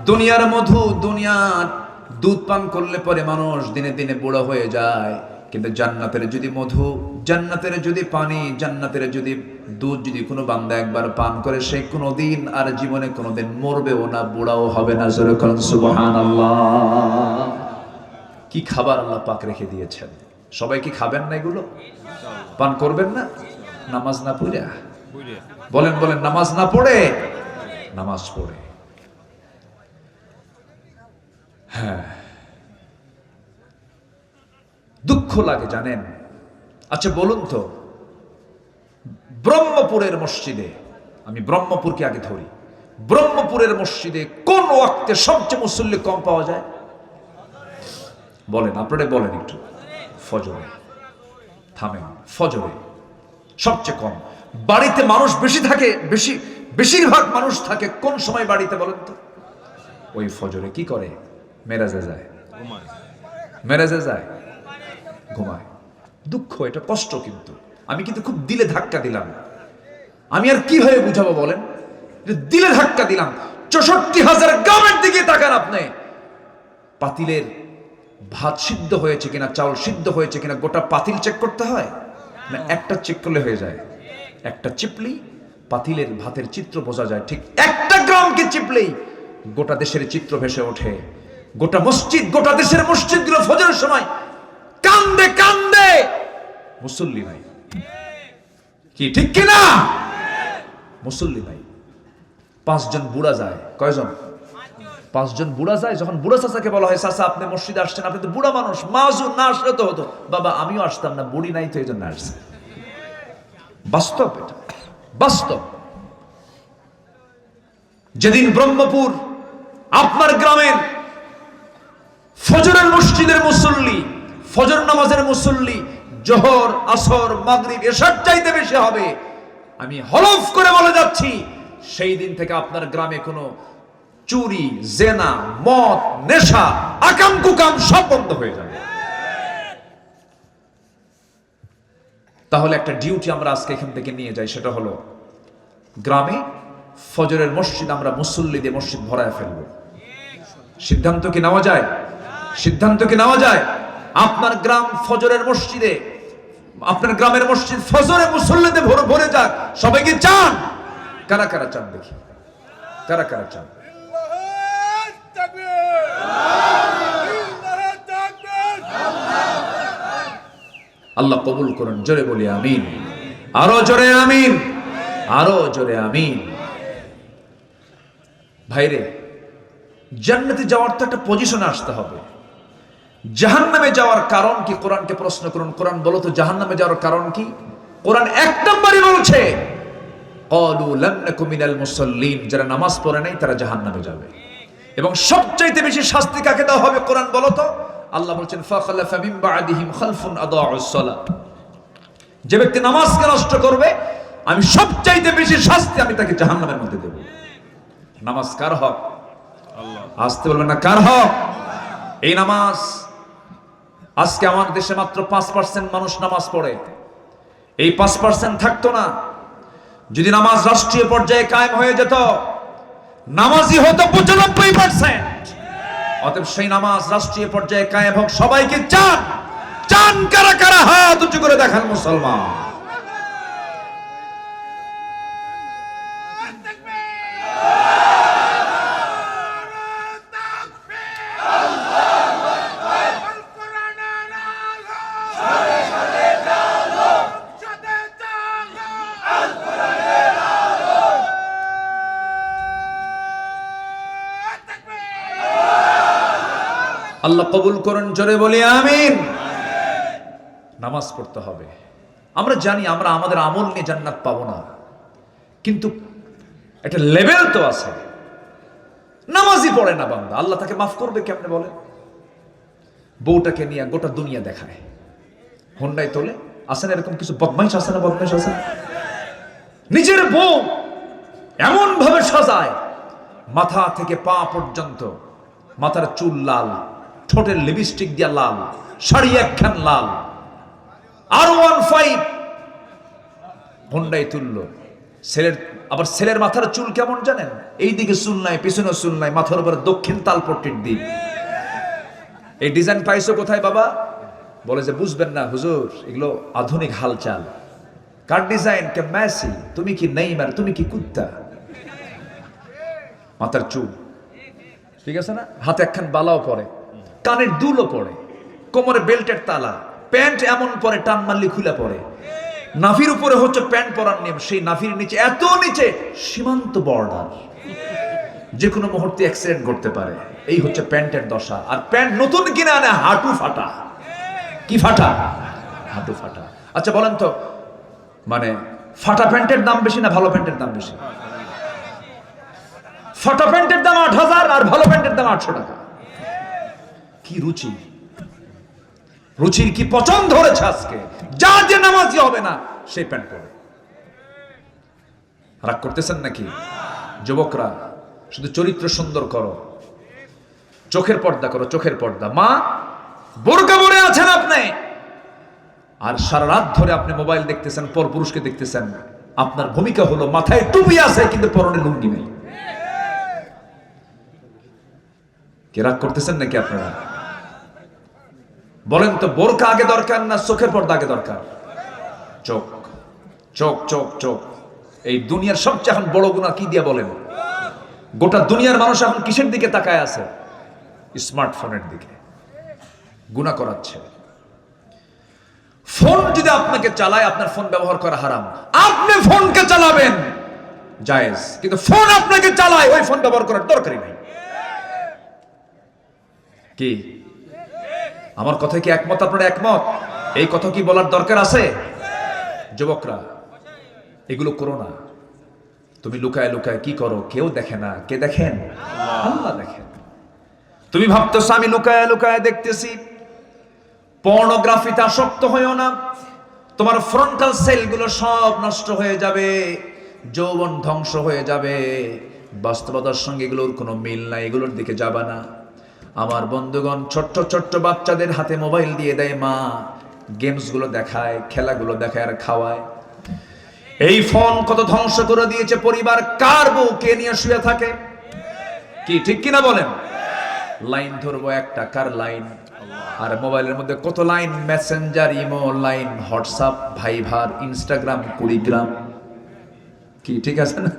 [SPEAKER 1] দুনিয়ার মধু, দুনিয়ার দুধ পান করলে পরে মানুষ দিনে দিনে বুড়ো হয়ে যায়। কিন্তু জান্নাতের যদি মধু, জান্নাতের যদি পানি, জান্নাতের যদি দুধ যদি কোনো বান্দা একবার পান করে, সে কোনোদিন আর জীবনে কোনোদিন মরবেও না, বুড়াও হবে না। সুবহানাল্লাহ। কি খাবার আল্লাহ পাক রেখে দিয়েছেন। সবাই কি খাবেন না এগুলো? পান করবেন না? নামাজ না পড়ে? বলেন বলেন, নামাজ না পড়ে? নামাজ পড়ে। হ্যাঁ, দুঃখ লাগে জানেন। আচ্ছা বলুন তো, ব্রহ্মপুরের মসজিদে, আমি ব্রহ্মপুরকে আগে ধরি, ব্রহ্মপুরের মসজিদে কোন ওয়াক্তে সবচেয়ে মুসল্লি কম পাওয়া যায়? বলেন, আপনারা বলেন একটু। ফজরে। থামেন, ফজরে সবচেয়ে কম। বাড়িতে মানুষ বেশি থাকে, বেশিরভাগ মানুষ থাকে কোন সময় বাড়িতে বলেন তো? ওই ফজরে। কি করে? মেরাজে যায়, মেরাজে যায়, ঘুমায়। দুঃখ, এটা কষ্ট। কিন্তু আমি কিন্তু খুব দিলে ধাক্কা দিলাম। আমি আর কি হয়ে বুঝাবো বলেন? দিলে ধাক্কা দিলাম। ৬৪,০০০ গ্রামের দিকে তাকান আপনি। পাতিলের ভাত সিদ্ধ হয়েছে কিনা, চাউল সিদ্ধ হয়েছে কিনা গোটা পাতিল চেক করতে হয় না? একটা চেক করলে হয়ে যায়। একটা চিপলি পাতিলের ভাতের চিত্র বোঝা যায়। ঠিক একটা গ্রামকে চিপলেই গোটা দেশের চিত্র ভেসে ওঠে। গোটা মসজিদ, গোটা দেশের মসজিদগুলো ফজরের সময় কান্দে কান্দে, মুসল্লি নাই। কি ঠিক কিনা? মুসল্লি নাই। ৫ জন বুড়া যায়। কয়জন? ৫ জন বুড়া যায়। যখন বুড়া চাচাকে বলা হয়, চাচা আপনি মসজিদে আসছেন, আপনি তো বুড়া মানুষ, মাজুর না আসলে তো হতো। বাবা আমিও আসতাম না, বুড়ি নাই তো এই জন্য আসছে। বাস্তব, এটা বাস্তব। যেদিন ব্রহ্মপুর আপনার গ্রামের ফজরের মসজিদের মুসল্লি, ফজর নামাজের মুসল্লি জোহর, আসর, মাগরিব, এশার চাইতে বেশি হবে, আমি হলফ করে বলে যাচ্ছি, সেই দিন থেকে আপনার গ্রামে কোনো চুরি, জেনা, মদ, নেশা, আকাম কুকাম সব বন্ধ হয়ে যাবে। তাহলে একটা ডিউটি আমরা আজকে এখান থেকে নিয়ে যাই, সেটা হলো গ্রামে ফজরের মসজিদ আমরা মুসল্লি দিয়ে মসজিদ ভরায় ফেলব। সিদ্ধান্ত কি নেওয়া যায়? সিদ্ধান্ত কি নেওয়া যায়? আপনার গ্রাম ফজরের মসজিদে, আপনার গ্রামের মসজিদ ফজরে মুসল্লিতে ভরে যাক। সবাই কি চান? কারা কারা চান দেখি? কারা কারা চান? আল্লাহ কবুল করুন। জোরে বলি আমিন। আরো জোরে আমিন, আরো জোরে আমিন। ভাইরে, জান্নাতে যাওয়ার তো একটা পজিশনে আসতে হবে। জাহান্নামে যাওয়ার কারণ কি? কোরআনকে প্রশ্ন করুন, কোরআন বলো তো জাহান্নামে যাওয়ার কারণ কি? কোরআন এক নম্বরই বলছে, ক্বালু লাম নাকু মিনাল মুসাল্লিন, যারা নামাজ পড়ে নাই তারা জাহান্নামে যাবে। এবং সবচাইতে বেশি শাস্তি কাকে দেওয়া হবে কোরআন বলো তো? আল্লাহ বলছেন ফাখালাফা মিন বা'দিহিম খালফুন আদাউস সালাহ, যে ব্যক্তি নামাজকে নষ্ট করবে আমি সবচাইতে বেশি শাস্তি আমি তাকে জাহান্নামের মধ্যে দেব। নামাজ কার হক? আল্লাহ। আসতে বলবেন না, কার হক? এই নামাজ আজকে আমার দেশে মাত্র ৫% মানুষ নামাজ পড়ে। এই ৫% থাকতো না যদি নামাজ রাষ্ট্রীয় পর্যায়ে কায়েম হয়ে যেত, নামাজি হতো ৯৫%। অতএব সেই নামাজ রাষ্ট্রীয় পর্যায়ে কায়েম হোক। সবাইকে চান? চান কারা কারা? হাত উঁচু করে দেখান মুসলমান। আল্লাহ কবুল করুন। জোরে বলি আমিন। নামাজ পড়তে হবে। আমরা জানি আমরা আমাদের আমল নিয়ে জান্নাত পাবো না, কিন্তু একটা লেভেল তো আছে। নামাজই পড়ে না বান্দা, আল্লাহ তাকে মাফ করবে কেমনে বলে? বউটাকে নিয়ে গোটা দুনিয়া দেখায়, হোন্ডায় তোলে। আসেন এরকম কিছু বদমাইশ আছে না? বদমাইশ আছে। নিজের বউ এমন ভাবে সাজায়, মাথা থেকে পা পর্যন্ত, মাথার চুল লাল, ঠোঁটের লিপস্টিক দিয়া লাল, শাড়ি একখান লাল, R15 হোন্ডায় তুললো। আবার ছেলের মাথার চুল কেমন জানেন? এইদিকে চুল নাই, পিছনে চুল নাই, মাথার উপরে দক্ষিণ তালপট্টির দিক। এই ডিজাইন পাইছো কোথায় বাবা? বলে যে বুঝবেন না হুজুর, এগুলো আধুনিক হালচাল। কার ডিজাইন? কে মেসি? তুমি কি নেইমার? তুমি কি কুত্তা? মাথার চুল ঠিক আছে না? হাতে একখান বালাও পরে, কানের দুলও পড়ে, কোমরে বেল্টের তালা, প্যান্ট এমন পরে টান মারলি খুলে পড়ে, নাভির উপরে হচ্ছে প্যান্ট পরার নিয়ম, সেই নাভির নিচে এত নিচে সীমান্ত বর্ডার, যে কোনো মুহূর্তে অ্যাক্সিডেন্ট ঘটতে পারে। এই হচ্ছে প্যান্টের দশা। আর প্যান্ট নতুন কিনে আনে হাঁটু ফাটা। কি ফাটা? হাঁটু ফাটা। আচ্ছা বলেন তো, মানে ফাটা প্যান্টের দাম বেশি না ভালো প্যান্টের দাম বেশি? ফাটা প্যান্টের দাম ৮,০০০ আর ভালো প্যান্টের দাম ৮০০ টাকা। কি রুচি, রুচির কি পছন্দ ধরেছে আজকে। যা যে নামাজি হবে না সেই প্যান্ট পরে। রাগ করতেছেন নাকি? যুবকরা শুধু চরিত্র সুন্দর করো, চোখের পর্দা করো, চোখের পর্দা। মা বোরকা পরে আছেন আপনি, আর সারা রাত ধরে আপনি মোবাইল দেখতেছেন, পর পুরুষকে দেখতেছেন। আপনার ভূমিকা হলো মাথায় টুপি আছে কিন্তু পরনে লুঙ্গি নেই। কে রাগ করতেছেন নাকি আপনারা? বলেন তো, বোরকা আগে দরকার না চোখের পর্দা আগে দরকার? চোখ, চোখ, চোখ, চোখ। এই দুনিয়ার সবচেয়ে এখন বড় গুনাহ কি দিয়ে বলেন? গোটা দুনিয়ার মানুষ এখন কিসের দিকে তাকায় আছে? স্মার্টফোনের দিকে। গুনাহ করাচ্ছে। ফোন যদি আপনাকে চালায়, আপনার ফোন ব্যবহার করা হারাম। আপনি ফোনকে চালাবেন জায়েজ, কিন্তু ফোন আপনাকে চালায়, ওই ফোন ব্যবহার করার দরকারই নাই। কি আমার কথা কি একমত? আপনারা একমত? এই কথা কি বলার দরকার আছে? যুবকরা এগুলো করো না। তুমি লুকায় লুকায় কি করো? কেউ দেখে না। কে দেখেন? আল্লাহ দেখেন। তুমি ভাবতেছো আমি লুকায় লুকায় দেখতেছি। পর্নোগ্রাফিতে আসক্ত হয়েও না, তোমার ফ্রন্টাল সেলগুলো সব নষ্ট হয়ে যাবে, যৌবন ধ্বংস হয়ে যাবে। বাস্তবতার সঙ্গে এগুলোর কোনো মিল নাই, এগুলোর দিকে যাবা না। আমার বন্ধুগণ, ছোট্ট ছোট্ট বাচ্চাদের হাতে মোবাইল দিয়ে দেয় মা, গেমস গুলো দেখায়, খেলাগুলো দেখায় আর খাওয়ায়। এই ফোন কত ধ্বংস করে দিয়েছে পরিবার। কার বউ কে নিয়ে শুয়ে থাকে? কি ঠিক কিনা বলেন? লাইন ধরবো একটা, কার লাইন? আর মোবাইলের মধ্যে কত Line, Messenger, Imo Line, WhatsApp, Viber, Instagram, Kurigram. কি ঠিক আছে না?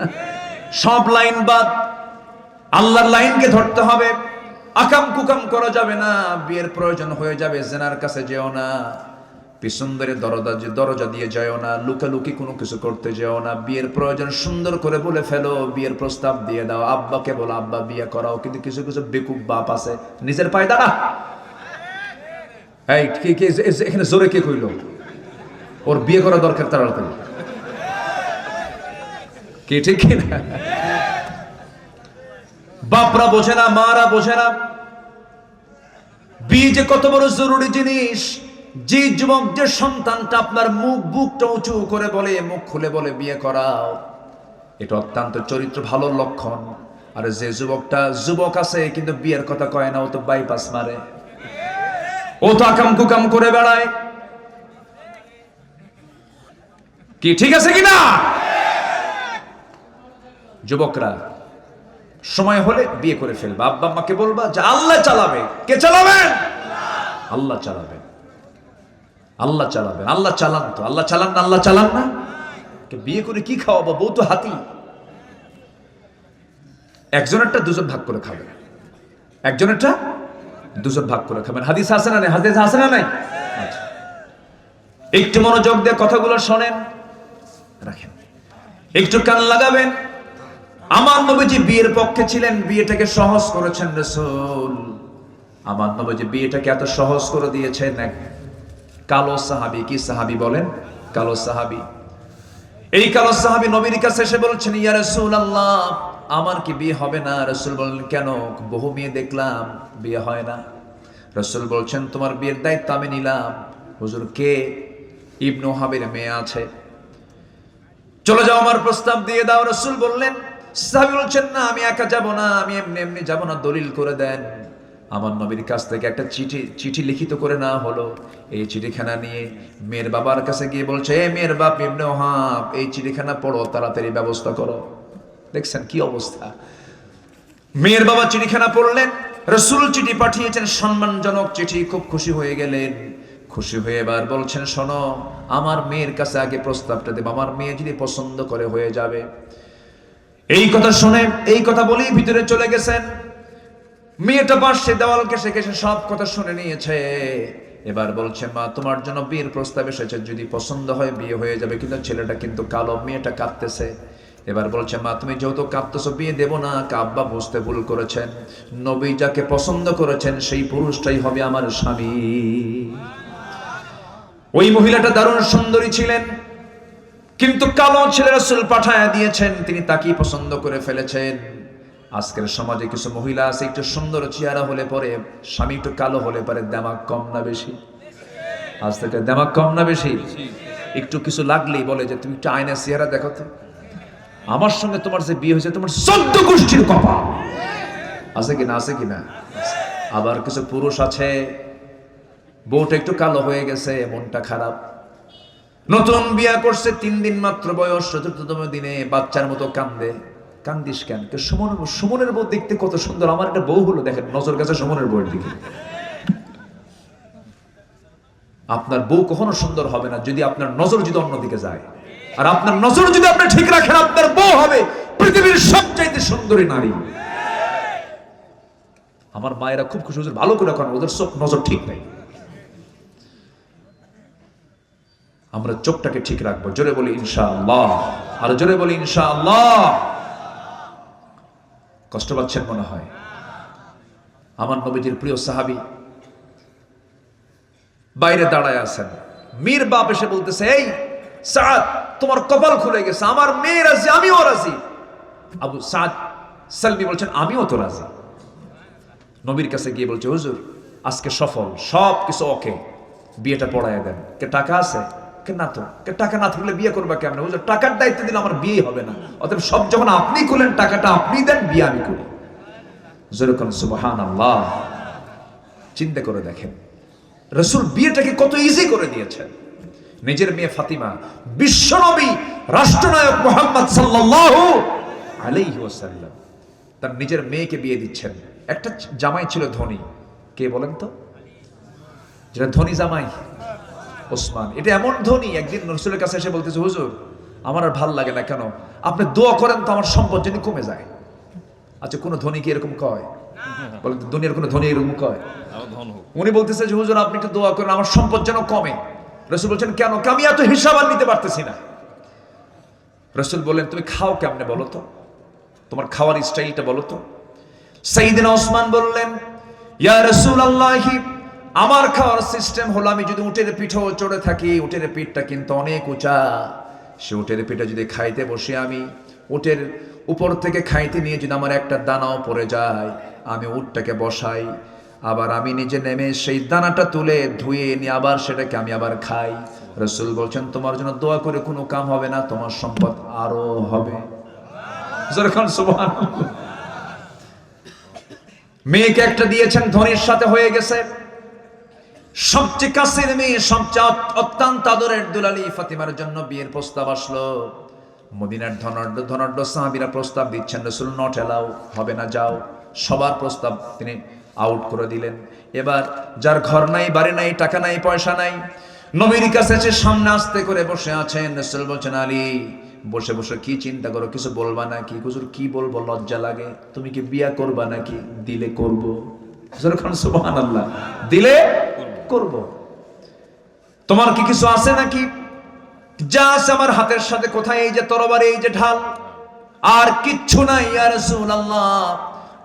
[SPEAKER 1] সব লাইন বাদ, আল্লাহর লাইনকে ধরতে হবে। আকাম কুকাম করা যাবে না। বিয়ের প্রয়োজন হয়ে যাবে, জেনার কাছে যেও না। পিছন ধরে দরজা দিয়ে যেও না। লুকালুকি কোনো কিছু করতে যেও না। বিয়ের প্রয়োজন সুন্দর করে বলে ফেলো, বিয়ের প্রস্তাব দিয়ে দাও। আব্বাকে বলো আব্বা বিয়ে করাও। কিন্তু কিছু কিছু বেকুব বাপ আছে, নিজের পায়ে দাঁড়া। এই এখানে জোরে কে কইল ওর বিয়ে করা দরকার তাড়াতাড়ি? কি ঠিক কিনা? বাপরা বোঝে না, মারা বোঝে না বিয়ে যে কত বড় জরুরি জিনিস। যে যুবক, যে সন্তানটা আপনার বুকটা উঁচু করে বলে, মুখ খুলে বলে বিয়ে করাও, এটা অত্যন্ত চরিত্র ভালো লক্ষণ। আর যে যুবক আছে কিন্তু বিয়ের কথা কয় না, ও তো বাইপাস মারে, ও তো আকাম কুকাম করে বেড়ায়। কি ঠিক আছে কিনা? যুবকরা সময় হলে বিয়ে করে ফেলবা। আব্বা আম্মাকে বলবা যে আল্লাহ চালাবে। কে চালাবেন? আল্লাহ চালাবেন। আল্লাহ চালাবেন। আল্লাহ চালান তো, আল্লাহ চালান না? আল্লাহ চালান না? বিয়ে করে কি খাওয়াবো? বউ তো হাতি। একজনেরটা দুজন ভাগ করে খাবেন, একজনেরটা দুজন ভাগ করে খাবেন। হাদিস আছে না নাই? হাদিস আছে না নাই? একটু মনোযোগ দিয়ে কথাগুলো শোনেন, রাখেন, একটু কান লাগাবেন। আমার নবীজি বিয়ের পক্ষে ছিলেন, বিয়েটাকে সহজ করেছেন রাসূল। আমার নবীজি বিয়েটাকে এত সহজ করে দিয়েছেন। এক কালো সাহাবী, কি সাহাবী বলেন? কালো সাহাবী। এই কালো সাহাবী নবীর কাছে এসে বলছেন, ইয়া রাসূলুল্লাহ, আমার কি বিয়ে হবে না? রাসূল বললেন, কেন? বহু মেয়ে দেখলাম, বিয়ে হয় না। রাসূল বলছেন, তোমার বিয়ের দায়িত্ব আমি নিলাম। হুজুর, কে? ইবনু হাবির মেয়ে আছে, চলে যাও, আমার প্রস্তাব দিয়ে দাও। রাসূল বললেন, সাহাবী বলছেন, না আমি একা যাব না, আমি এমনি এমনি যাব না, দলিল করে দেন। আমার নবীর কাছ থেকে একটা চিঠি লিখিত করে নেওয়া হলো। এই চিঠিখানা নিয়ে মেয়ের বাবার কাছে গিয়ে বলছে, এ মেয়ের বাপ ইবনে ওহাব, এই চিঠিখানা পড়ো, তাড়াতাড়ি ব্যবস্থা করো। দেখছেন কি অবস্থা? মেয়ের বাবা চিঠিখানা পড়লেন, রাসূল চিঠি পাঠিয়েছেন, সম্মানজনক চিঠি। খুব খুশি হয়ে গেলেন। খুশি হয়ে এবার বলছেন, শোনো, আমার মেয়ের কাছে আগে প্রস্তাবটা দেব, আমার মেয়ে যদি পছন্দ করে হয়ে যাবে। এই কথা শুনে, এই কথা বলেই ভিতরে চলে গেছেন। মেয়েটা পাশে দেওয়ালকে সে সব কথা শুনে নিয়েছে। এবার বলছে মা তোমার জন্য বিয়ের প্রস্তাব এসেছে, যদি পছন্দ হয় বিয়ে হয়ে যাবে, কিন্তু ছেলেটা কিন্তু কালো, মেয়েটা কাঁদতেছে। এবার বলছে মা তুমি যেহেতু কাঁদতেছো বিয়ে দেব না। আব্বা বুঝতে ভুল করেছেন, নবী যাকে পছন্দ করেছেন সেই পুরুষটাই হবে আমার স্বামী। ওই মহিলাটা দারুণ সুন্দরী ছিলেন, কিন্তু কালো ছেলে রাসূল পাঠায়া দিয়েছেন, তিনি তাকেই পছন্দ করে ফেলেছেন। আজকের সমাজে কিছু মহিলা আছে একটু সুন্দর চেহারা হলে পরে, স্বামী একটু কালো হলে পরে দেমাগ কম না বেশি? আজ থেকে দেমাগ কম না বেশি? একটু কিছু লাগলেই বলে যে তুমি একটু আয়নার চেহারা দেখো তো, আমার সঙ্গে তোমার যে বিয়ে হয়েছে তোমার 14 গোষ্ঠীর কপাল। আছে কিনা? আছে কিনা? আবার কিছু পুরুষ আছে বউটা একটু কালো হয়ে গেছে, মনটা খারাপ, নতুন বিয়ে করছে, 3 দিন মাত্র বয়স, 4তম দিনে বাচ্চার মতো কান্দে। কান্দিস কেন? সুমনের বউ দেখতে কত সুন্দর, আমার একটা বউ হলো, দেখেন নজর গেছে সুমনের বউয়ের দিকে। আপনার বউ কখনো সুন্দর হবে না যদি আপনার নজর যদি অন্যদিকে যায়। আর আপনার নজর যদি আপনি ঠিক রাখেন, আপনার বউ হবে পৃথিবীর সবচাইতে সুন্দরী নারী। আমার মায়েরা খুব খুশি, ভালো করে এখন ওদের চোখ নজর ঠিক নেই। আমরা চোখটাকে ঠিক রাখবো। জোরে বলি ইনশাআল্লাহ, আর জোরে বলি ইনশাআল্লাহ। কষ্ট পাচ্ছেন মনে হয়। আমার নবীজির প্রিয় সাহাবী বাইরে দাঁড়ায় আছেন, মীর বাপ এসে বলতেছে এই সাদ তোমার কপাল খুলে গেছে, আমার মেয়ে রাজি, আমিও রাজি। আবু সাদ সালমি বলছেন আমিও তো রাজি। নবীর কাছে গিয়ে বলছে হুজুর আজকে সফল, সব কিছু ওকে, বিয়েটা পড়ায় দেন। কে টাকা আছে? কে না তো। কে টাকা না থাকলে বিয়ে করবা কেমন? হুজুর টাকার দায়িত্ব দিলে আমার বিয়ে হবে না, অতএব সব যখন আপনি খুলেন টাকাটা আপনি দেন, বিয়ে আমি করি। যেরকম সুবহানাল্লাহ। চিন্তা করে দেখেন রাসূল বিয়েটাকে কত ইজি করে দিয়েছেন। নিজের মেয়ে ফাতিমা, বিশ্বনবী রাষ্ট্রনায়ক মুহাম্মদ সাল্লাল্লাহু আলাইহি ওয়াসাল্লাম তার নিজের মেয়েকে বিয়ে দিচ্ছেন। একটা জামাই ছিল ধনী, কে বলেন তো? যেটা ধনী জামাই, ওসমান। এটা এমন ধনী, একদিন রাসূলের কাছে এসে বলতেছে হুজুর আমার আর ভাল লাগে না, কেন? আপনি দোয়া করেন তো আমার সম্পদ যেন কমে যায়। আচ্ছা কোন ধনী কি এরকম কয়? বলেন তো দুনিয়ার কোন ধনী এরকম কয়? উনি বলতেছে যে হুজুর আপনি একটু দোয়া করেন আমার সম্পদ যেন কমে। রাসূল বলছেন কেন? আমি এত হিসাব আর নিতে পারতেছি না। রাসূল বলেন তুমি খাও কেমনে বলো তো, তোমার খাওয়ার স্টাইলটা বলো তো। সাইয়েদনা ওসমান বললেন ইয়া রাসূলুল্লাহ আমার খাওয়ার সিস্টেম হলো আমি যদি উটের পিঠেও চড়ে থাকি, উটের পিঠটা কিন্তু অনেক উঁচা, সে উটের পিঠে যদি খাইতে বসে আমি উটের উপর থেকে খাইতে নিয়ে যদি আমার একটা দানাও পড়ে যায়, আমি উটটাকে বসাই, আবার আমি নিজে নেমে সেই দানাটা তুলে ধুয়ে নিয়ে আবার সেটাকে আমি আবার খাই। রাসূল বলছেন তোমার জন্য দোয়া করে কোনো কাম হবে না, তোমার সম্পদ আরো হবে। যখন সুবহানাল্লাহ। মেয়েকে একটা দিয়েছেন, ধনীর সাথে হয়ে গেছে, সবচেয়ে কাছের মেয়ে, সবচেয়ে অত্যন্ত আদরের দুলালি ফাতিমার জন্য বিয়ের প্রস্তাব আসলো। মদিনার ধনাঢ্য সাহাবীরা প্রস্তাব দিচ্ছেন, রাসূল নট এলাও, হবে না, যাও। সবার প্রস্তাব তিনি আউট করে দিলেন। এবার যার ঘর নাই, বাড়ি নাই, টাকা নাই, পয়সা নাই, নবীর কাছে এসে সামনে আস্তে করে বসে আছেন। রাসূল বলছেন আলী বসে বসে কি চিন্তা করো, কিছু বলবা নাকি? হুজুর কি বলবো, লজ্জা লাগে। তুমি কি বিয়া করবা নাকি? দিলে করব। সুবহানাল্লাহ। দিলে করব। তোমার কি কিছু আছে নাকি? যা আছে আমার হাতের সাথে। কোথায়? এই যে তরবারি, এই যে ঢাল, আর কিচ্ছু নাই ইয়া রাসূলুল্লাহ।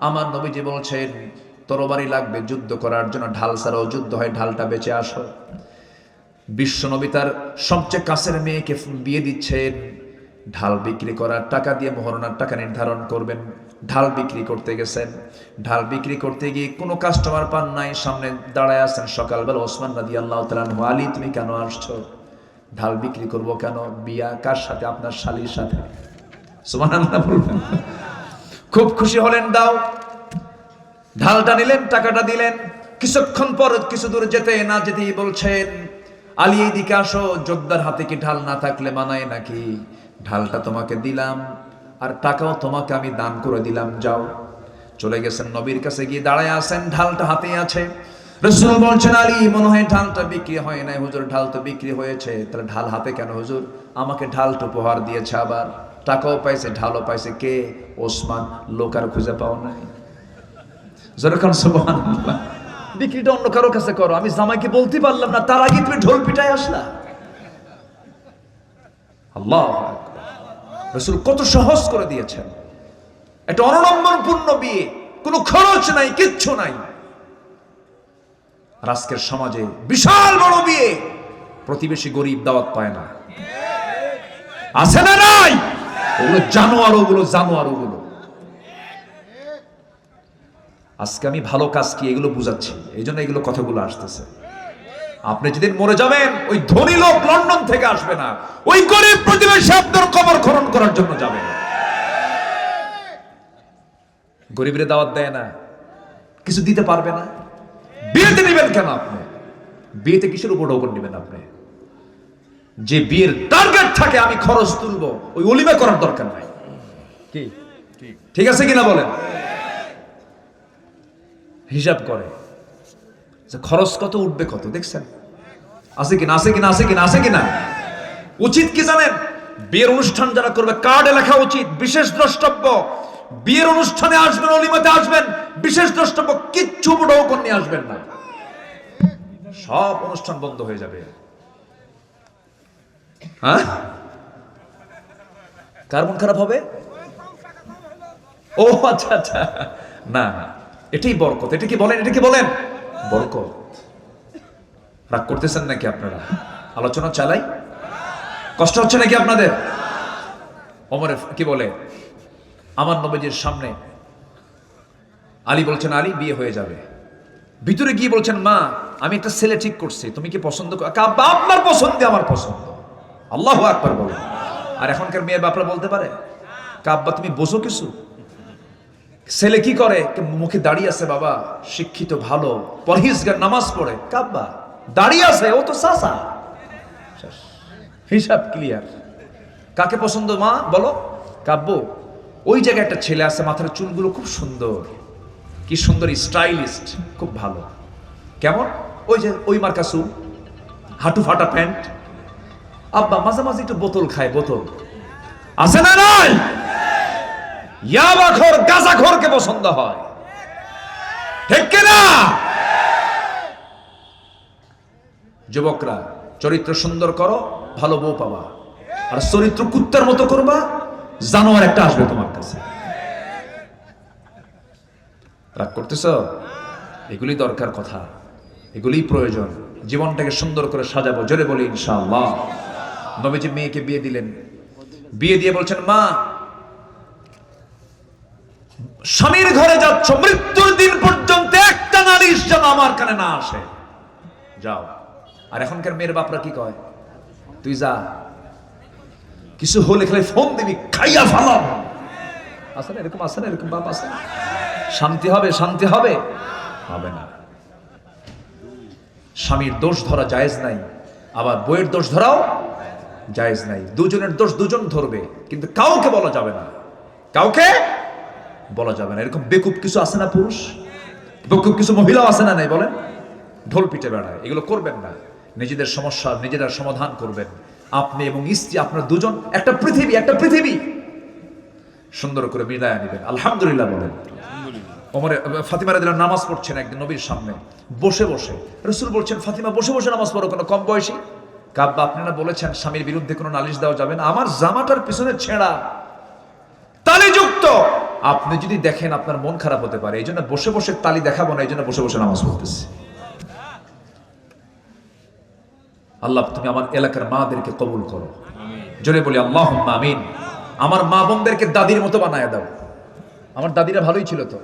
[SPEAKER 1] আমার নবীজি বলছেন তরবারি লাগবে যুদ্ধ করার জন্য, ঢাল ছাড়াও যুদ্ধ হয়, ঢালটা বেঁচে আসো। বিশ্ব নবী তার সবচেয়ে কাছের মেয়েকে বিয়ে দিচ্ছেন, ঢাল বিক্রি করার টাকা দিয়ে মোহরনার টাকা নির্ধারণ করবেন। ঢাল বিক্রি করতে গেছেন, ঢাল বিক্রি করতে গিয়ে কোনো কাস্টমার পান নাই, সামনে দাঁড়ায় আছেন সকালবেলা ওসমান রাদিয়াল্লাহু তাআলা আনহু। আলী তুমি কেন আসছো? ঢাল বিক্রি করব। কেন? বিয়া কার সাথে? আপনার শালীর সাথে। সুবহানাল্লাহ বলবেন। খুব খুশি হলেন, দাও। ঢালটা নিলেন, টাকাটা দিলেন। কিছুক্ষণ পর কিছু দূর যেতে না যেতেই বলছেন আলী এইদিকে আসো, যোদ্ধার হাতে কি ঢাল না থাকলে মানায় নাকি? ঢালটা তোমাকে দিলাম আর টাকাও তোমাকে আমি দান করে দিলাম, যাও। চলে গেছেন, নবীর কাছে গিয়ে দাঁড়ায় আছেন, ঢালটা হাতে আছে। রাসূল বলছেন আলী মনে হয় ঢালটা বিক্রি হয় নাই। হুজুর ঢাল তো বিক্রি হয়েছে। তাহলে ঢাল হাতে কেন? হুজুর আমাকে ঢালটা উপহার দিয়েছে, আবার টাকাও পাইছে, ঢালও পাইছে। কে? ওসমান। লোক আর খুঁজে পাও নাই। যখন সুবহানাল্লাহ। বিক্রিটা অন্য কারো কাছে করো, আমি জামাইকে বলতে পারলাম না, তার আগে তুমি ঢোল পিটায় আসলা। আল্লাহ রাসূল কত সহজ করে দিয়েছেন, একটা অনড়ম্বরপূর্ণ বিয়ে, কোনো খরচ নাই, কিচ্ছু নাই। আর আজকের সমাজে বিশাল বড় বিয়ে, প্রতিবেশী গরিব দাওয়াত পায় না, আছে না নাই? ওগুলো জানোয়ার, ওগুলো জানোয়ার, ওগুলো। আজকে আমি ভালো কাজ কি এগুলো বুঝাচ্ছি, এই জন্য এগুলো কথাগুলো আসতেছে। আপনি যেদিন মরে যাবেন, ওই ধনী লোক লন্ডন থেকে আসবে না, ওই গরিব প্রতিবেশী আপনার কবর খনন করার জন্য যাবে। গরিবরে দাওয়াত দেয় না, কিছু দিতে পারবে না, বিয়েতে নেবেন কেন আপনি? বিয়েতে কিসের উপর নেবেন আপনি? যে বিয়ের টার্গেট থাকে আমি খরচ তুলবো, ওই অলিমা করার দরকার নাই। কি ঠিক আছে কিনা বলেন? হিসাব করে যে খরচ কত, উঠবে কত, দেখছেন? আছে কিনা, আছে কিনা, আছে কিনা, আছে কিনা? উচিত কি জানেন? বিয়ের অনুষ্ঠান যারা করবে, কার্ডে লেখা উচিত বিশেষ দ্রষ্টব্য। বিয়ের অনুষ্ঠানে আসবেন, অলিমাতে আসবেন, বিশেষ দ্রষ্টব্য, কিচ্ছু বড় নিয়ে আসবেন না, সব অনুষ্ঠান বন্ধ হয়ে যাবে। হ্যাঁ, কার মন খারাপ হবে? ও আচ্ছা আচ্ছা, না না, এটাই বরকত। এটা কি বলেন, এটা কি বলেন? বরকত। রাগ করতেছেন নাকি আপনারা? আলোচনা চালাই, কষ্ট হচ্ছে নাকি আপনাদের? ওমর কি বলে, আমার নবীজির সামনে আলী বলছেন, আলী বিয়ে হয়ে যাবে। ভিতরে গিয়ে বলছেন, মা আমি একটা ছেলে ঠিক করছি, তুমি কি পছন্দ করো? আপনার পছন্দে আমার পছন্দ। আল্লাহু আকবার বলে। আর এখনকার মেয়ের বাপরা বলতে পারে, কাব্বা তুমি বোঝো কিছু? ছেলে কি করে, মুখে দাঁড়িয়ে আছে, বাবা শিক্ষিত, ভালো, পরহেজগার, নামাজ পড়ে, কাব্বা দাঁড়িয়ে আছে, ও তো চাচা। হিসাব ক্লিয়ার। কাকে পছন্দ মা বলো? কাব্য, ওই জায়গায় একটা ছেলে আছে, মাথার চুলগুলো খুব সুন্দর, কি সুন্দর স্টাইলিস্ট, খুব ভালো। কেমন? ওই যে ওই মার্কা চুল, হাঁটু ফাটা প্যান্ট। আব্বা মাঝে মাঝে একটু বোতল খায়, বোতল আছে না নাই? ইয়াবাখোর, গাঁজাখোরকে পছন্দ হয়, ঠিক কিনা? যুবকরা, চরিত্র সুন্দর করো, ভালো বউ পাবা। আর চরিত্র কুত্তার মতো করবা, জানোয়ার একটা আসবে তোমার কাছে। রাগ করতেছ? এগুলি দরকার কথা, এগুলি প্রয়োজন। জীবনটাকে সুন্দর করে সাজাবো, জোরে বলি ইনশাআল্লাহ। নবীজি মেয়েকে বিয়ে দিলেন, বিয়ে দিয়ে বলছেন, মা স্বামীর ঘরে যাচ্ছ, মৃত্যুর দিন পর্যন্ত একটা নালিশ যেন আমার কানে না আসে, যাও। আর এখনকার মেয়ের বাপরা কি কয়, তুই যা, কিছু হলে খালি ফোন দিবি, খাইয়া ফালাম। আছে না এরকম? আছে না এরকম বাপ? আছে। শান্তি হবে? শান্তি হবে? হবে না। স্বামীর দোষ ধরা জায়েজ নাই, আবার বইয়ের দোষ ধরাও জায়েজ নাই। দুজনের দোষ দুজন ধরবে, কিন্তু কাউকে বলা যাবে না, কাউকে বলা যাবে না। এরকম বেকুব কিছু আছে না পুরুষ, বেকুব কিছু মহিলাও আছে না নাই বলেন? ঢোল পিটে বেড়ায়, এগুলো করবেন না। নিজেদের সমস্যা নিজেরা সমাধান করবেন, আপনি এবং স্ত্রী, আপনার দুজন, একটা পৃথিবী, একটা পৃথিবী সুন্দর করে বিদায় নিবেন। আলহামদুলিল্লাহ বলেন। ওমর, ফাতিমা রাদিয়াল্লাহু নামাজ পড়ছেন একদিন নবীর সামনে বসে বসে। রাসূল বলছেন, ফাতিমা বসে বসে নামাজ পড়ো কোনো কম বয়সী? কাব্বা, আপনারা বলেছেন স্বামীর বিরুদ্ধে কোনো নালিশ দেওয়া যাবে না। আমার জামাটার পিছনে ছেঁড়া, তালিযুক্ত, আপনি যদি দেখেন আপনার মন খারাপ হতে পারে, এই জন্য বসে বসে তালি দেখাবো না, এই জন্য বসে বসে নামাজ পড়তেছি। আল্লাহ তুমি আমার এলাকার মাদেরকে কবুল করো, জোরে বলি আল্লাহুম্মা আমিন। আমার মা বোনদেরকে দাদির মতো বানায় দাও। আমার দাদিরা ভালোই ছিল তো,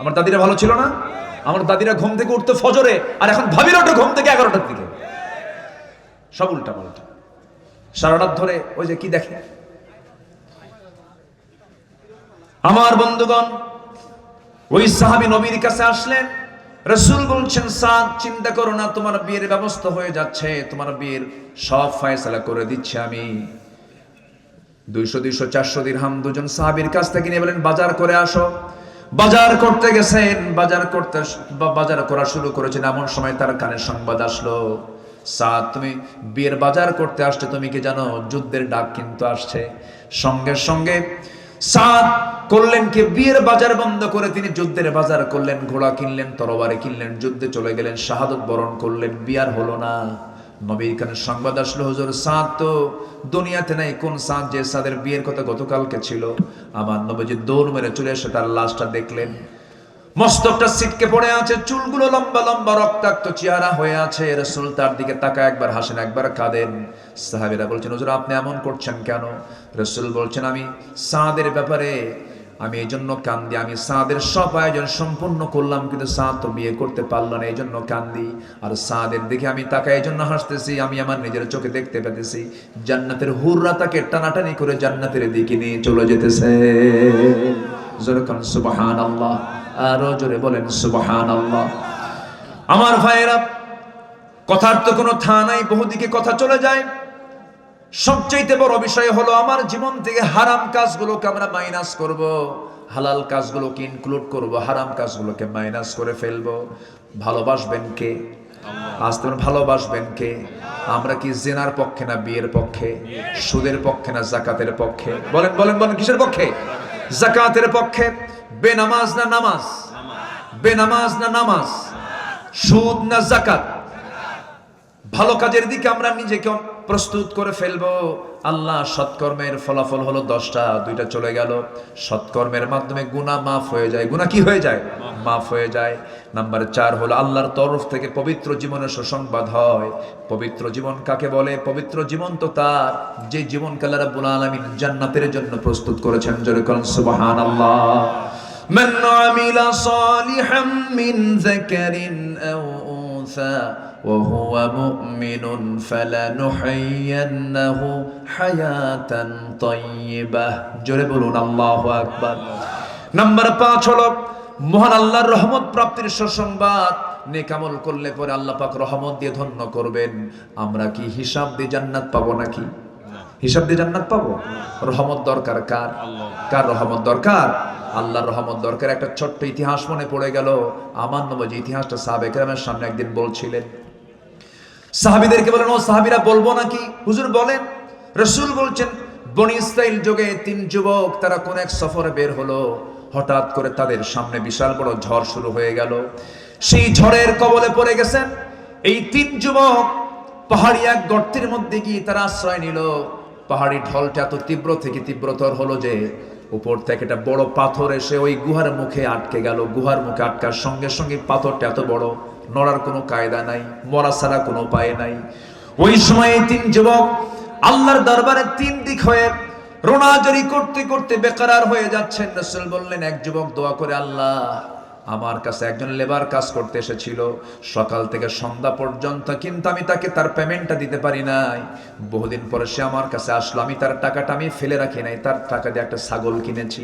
[SPEAKER 1] আমার দাদিরা ভালো ছিল না? আমার দাদিরা ঘুম থেকে উঠতো ফজরে, আর এখন ভাবির ওঠে ঘুম থেকে 11টার দিকে, সব উল্টা পাল্টা, সারা রাত ধরে ওই যে কি দেখে। আমার বন্ধুগণ, ওই সাহাবী নবীর কাছে আসলেন, রাসূল বলছেন, সাদ চিন্তা করো না, তোমার বিয়ের ব্যবস্থা হয়ে যাচ্ছে, তোমার বিয়ের সব ফয়সালা করে দিচ্ছি আমি। 200, 200, 400 দিরহাম দুজন সাহাবীর কাছ থেকে নিয়ে বলেন, বাজার করে আসো। বাজার করতে গেছেন, বাজার করা শুরু করেছেন, এমন সময় তার কানে সংবাদ আসলো, সাদ তুমি বিয়ের বাজার করতে আসছে, তুমি কি জানো যুদ্ধের ডাক কিন্তু আসছে। সঙ্গে সঙ্গে সাদ করলেন কি বিয়ের বাজার বন্ধ করে তিনি যুদ্ধের বাজার করলেন, ঘোড়া কিনলেন, তরবারি কিনলেন, যুদ্ধে চলে গেলেন, শাহাদত বরণ করলেন, বিয়ার হলো না। নবীর কানে সংবাদ আসলো, হুজুর সাদ তো দুনিয়াতে নাই। কোন সাদ? যে সাদের বিয়ের কথা গতকালকে ছিল। আমার নবীজি দৌড় মেরে চলে এসে তার লাশটা দেখলেন, মস্তকটা ছিটকে পড়ে আছে, চুলগুলো লম্বা লম্বা, রক্তাক্ত চেহারা হয়ে আছে। রাসূল তার দিকে তাকায়, একবার হাসেন একবার কাঁদেন। সাহাবীরা বলছেন, হুজুর আপনি এমন করছেন কেন? রাসূল বলছেন, আমি সাদের ব্যাপারে আমি এই জন্য কান্দি, আমি সাদের সব আয়োজন সম্পূর্ণ করলাম, কিন্তু সাদ তো বিয়ে করতে পারলো না, এই জন্য কান্দি। আর সাদের দিকে আমি তাকাই, এই জন্য হাসতেছি, আমি আমার নিজের চোখে দেখতে পেতেছি জান্নাতের হুররা তাকে টানাটানি করে জান্নাতের দিকে নিয়ে চলে যেতেছে। জোরে কোন সুবহানাল্লাহ, আরো জোরে বলেন সুবহানাল্লাহ। আমার ভাইয়েরা, কথার তো কোনো থা নাই, বহুদিকে কথা চলে যায়। সবচেয়ে বড় বিষয় হলো আমার জীবন থেকে হারাম কাজগুলোকে আমরা মাইনাস করব, হালাল কাজগুলোকে ইনক্লুড করব, হারাম কাজগুলোকে মাইনাস করে ফেলবো। ভালোবাসবেন কে? আজ তোমরা ভালোবাসবেন কে? আমরা কি জিনার পক্ষে না বিয়ের পক্ষে? সুদের পক্ষে না যাকাতের পক্ষে? বলেন বলেন বলেন, কিসের পক্ষে? যাকাতের পক্ষে। বেনামাজ না নামাজ? বেনামাজ না নামাজ? সুদ না যাকাত? ভালো কাজের দিকে আমরা নিজেকে প্রস্তুত করে ফেলবো। আল্লাহ সৎকর্মের ফলাফল হলো 10টা, 2টা চলে গেল। সৎকর্মের মাধ্যমে গুনাহ মাফ হয়ে যায়। গুনাহ কি হয়ে যায়? মাফ হয়ে যায়। নাম্বার 4 হলো আল্লাহর তরফ থেকে পবিত্র জীবনের সুসংবাদ হয়। পবিত্র জীবন কাকে বলে? পবিত্র জীবন তো তার যে জীবনকে আল্লাহ রাব্বুল আলামিন জান্নাতের জন্য প্রস্তুত করেছেন। জোরে বলেন সুবহানাল্লাহ। মান আমিলা সালিহাম মিন যাকারিন আও উনসা وهو مؤمن فلنحيينه حياة طيبة। জোরে বলুন আল্লাহু আকবার। নাম্বার 5 হলো মহান আল্লাহর রহমত প্রাপ্তির সুসংবাদ। নেক আমল করলে পরে আল্লাহ পাক রহমত দিয়ে ধন্য করবেন। আমরা কি হিসাব দিয়ে জান্নাত পাবো নাকি? হিসাব দিয়ে জান্নাত পাবো? রহমত দরকার কার? কার রহমত দরকার? আল্লাহর রহমত দরকার। একটা ছোট্ট ইতিহাস মনে পড়ে গেল। আমার নবী ইতিহাসটা সাহাবায়ে কেরামের সামনে একদিন বলছিলেন। সাহাবীদেরকে বলেন, ও সাহাবীরা বলবো নাকি? হুজুর বলেন। রাসূল বলছেন, বনি ইসরাইল যুগে 3 যুবক তারা কোন এক সফরে বের হলো। হঠাৎ করে তাদের সামনে বিশাল বড় ঝড় শুরু হয়ে গেল। সেই ঝড়ের কবলে পড়ে গেছেন এই 3 যুবক। পাহাড়ি এক গর্তের মধ্যে গিয়ে তারা আশ্রয় নিল। পাহাড়ি ঢলটা এত তীব্র থেকে তীব্রতর হলো যে উপর থেকে একটা বড় পাথর এসে ওই গুহার মুখে আটকে গেল। গুহার মুখে আটকার সঙ্গে সঙ্গে পাথরটা এত বড়, নড়ার কোনো কায়দা নাই, মরা ছাড়া কোনো উপায় নাই। ওই সময় 3 যুবক আল্লাহর দরবারে 3 দিক হয়ে রোনাজারি করতে করতে বেকরার হয়ে যাচ্ছেন। রাসূল বললেন, এক যুবক দোয়া করে, আল্লাহ আমার কাছে একজন লেবার কাজ করতে এসেছিল সকাল থেকে সন্ধ্যা পর্যন্ত, কিন্তু আমি তাকে তার পেমেন্টটা দিতে পারি নাই। বহুদিন পরে সে আমার কাছে আসলো, আমি তার টাকাটা আমি ফেলে রাখি নাই, তার টাকা দিয়ে একটা ছাগল কিনেছি।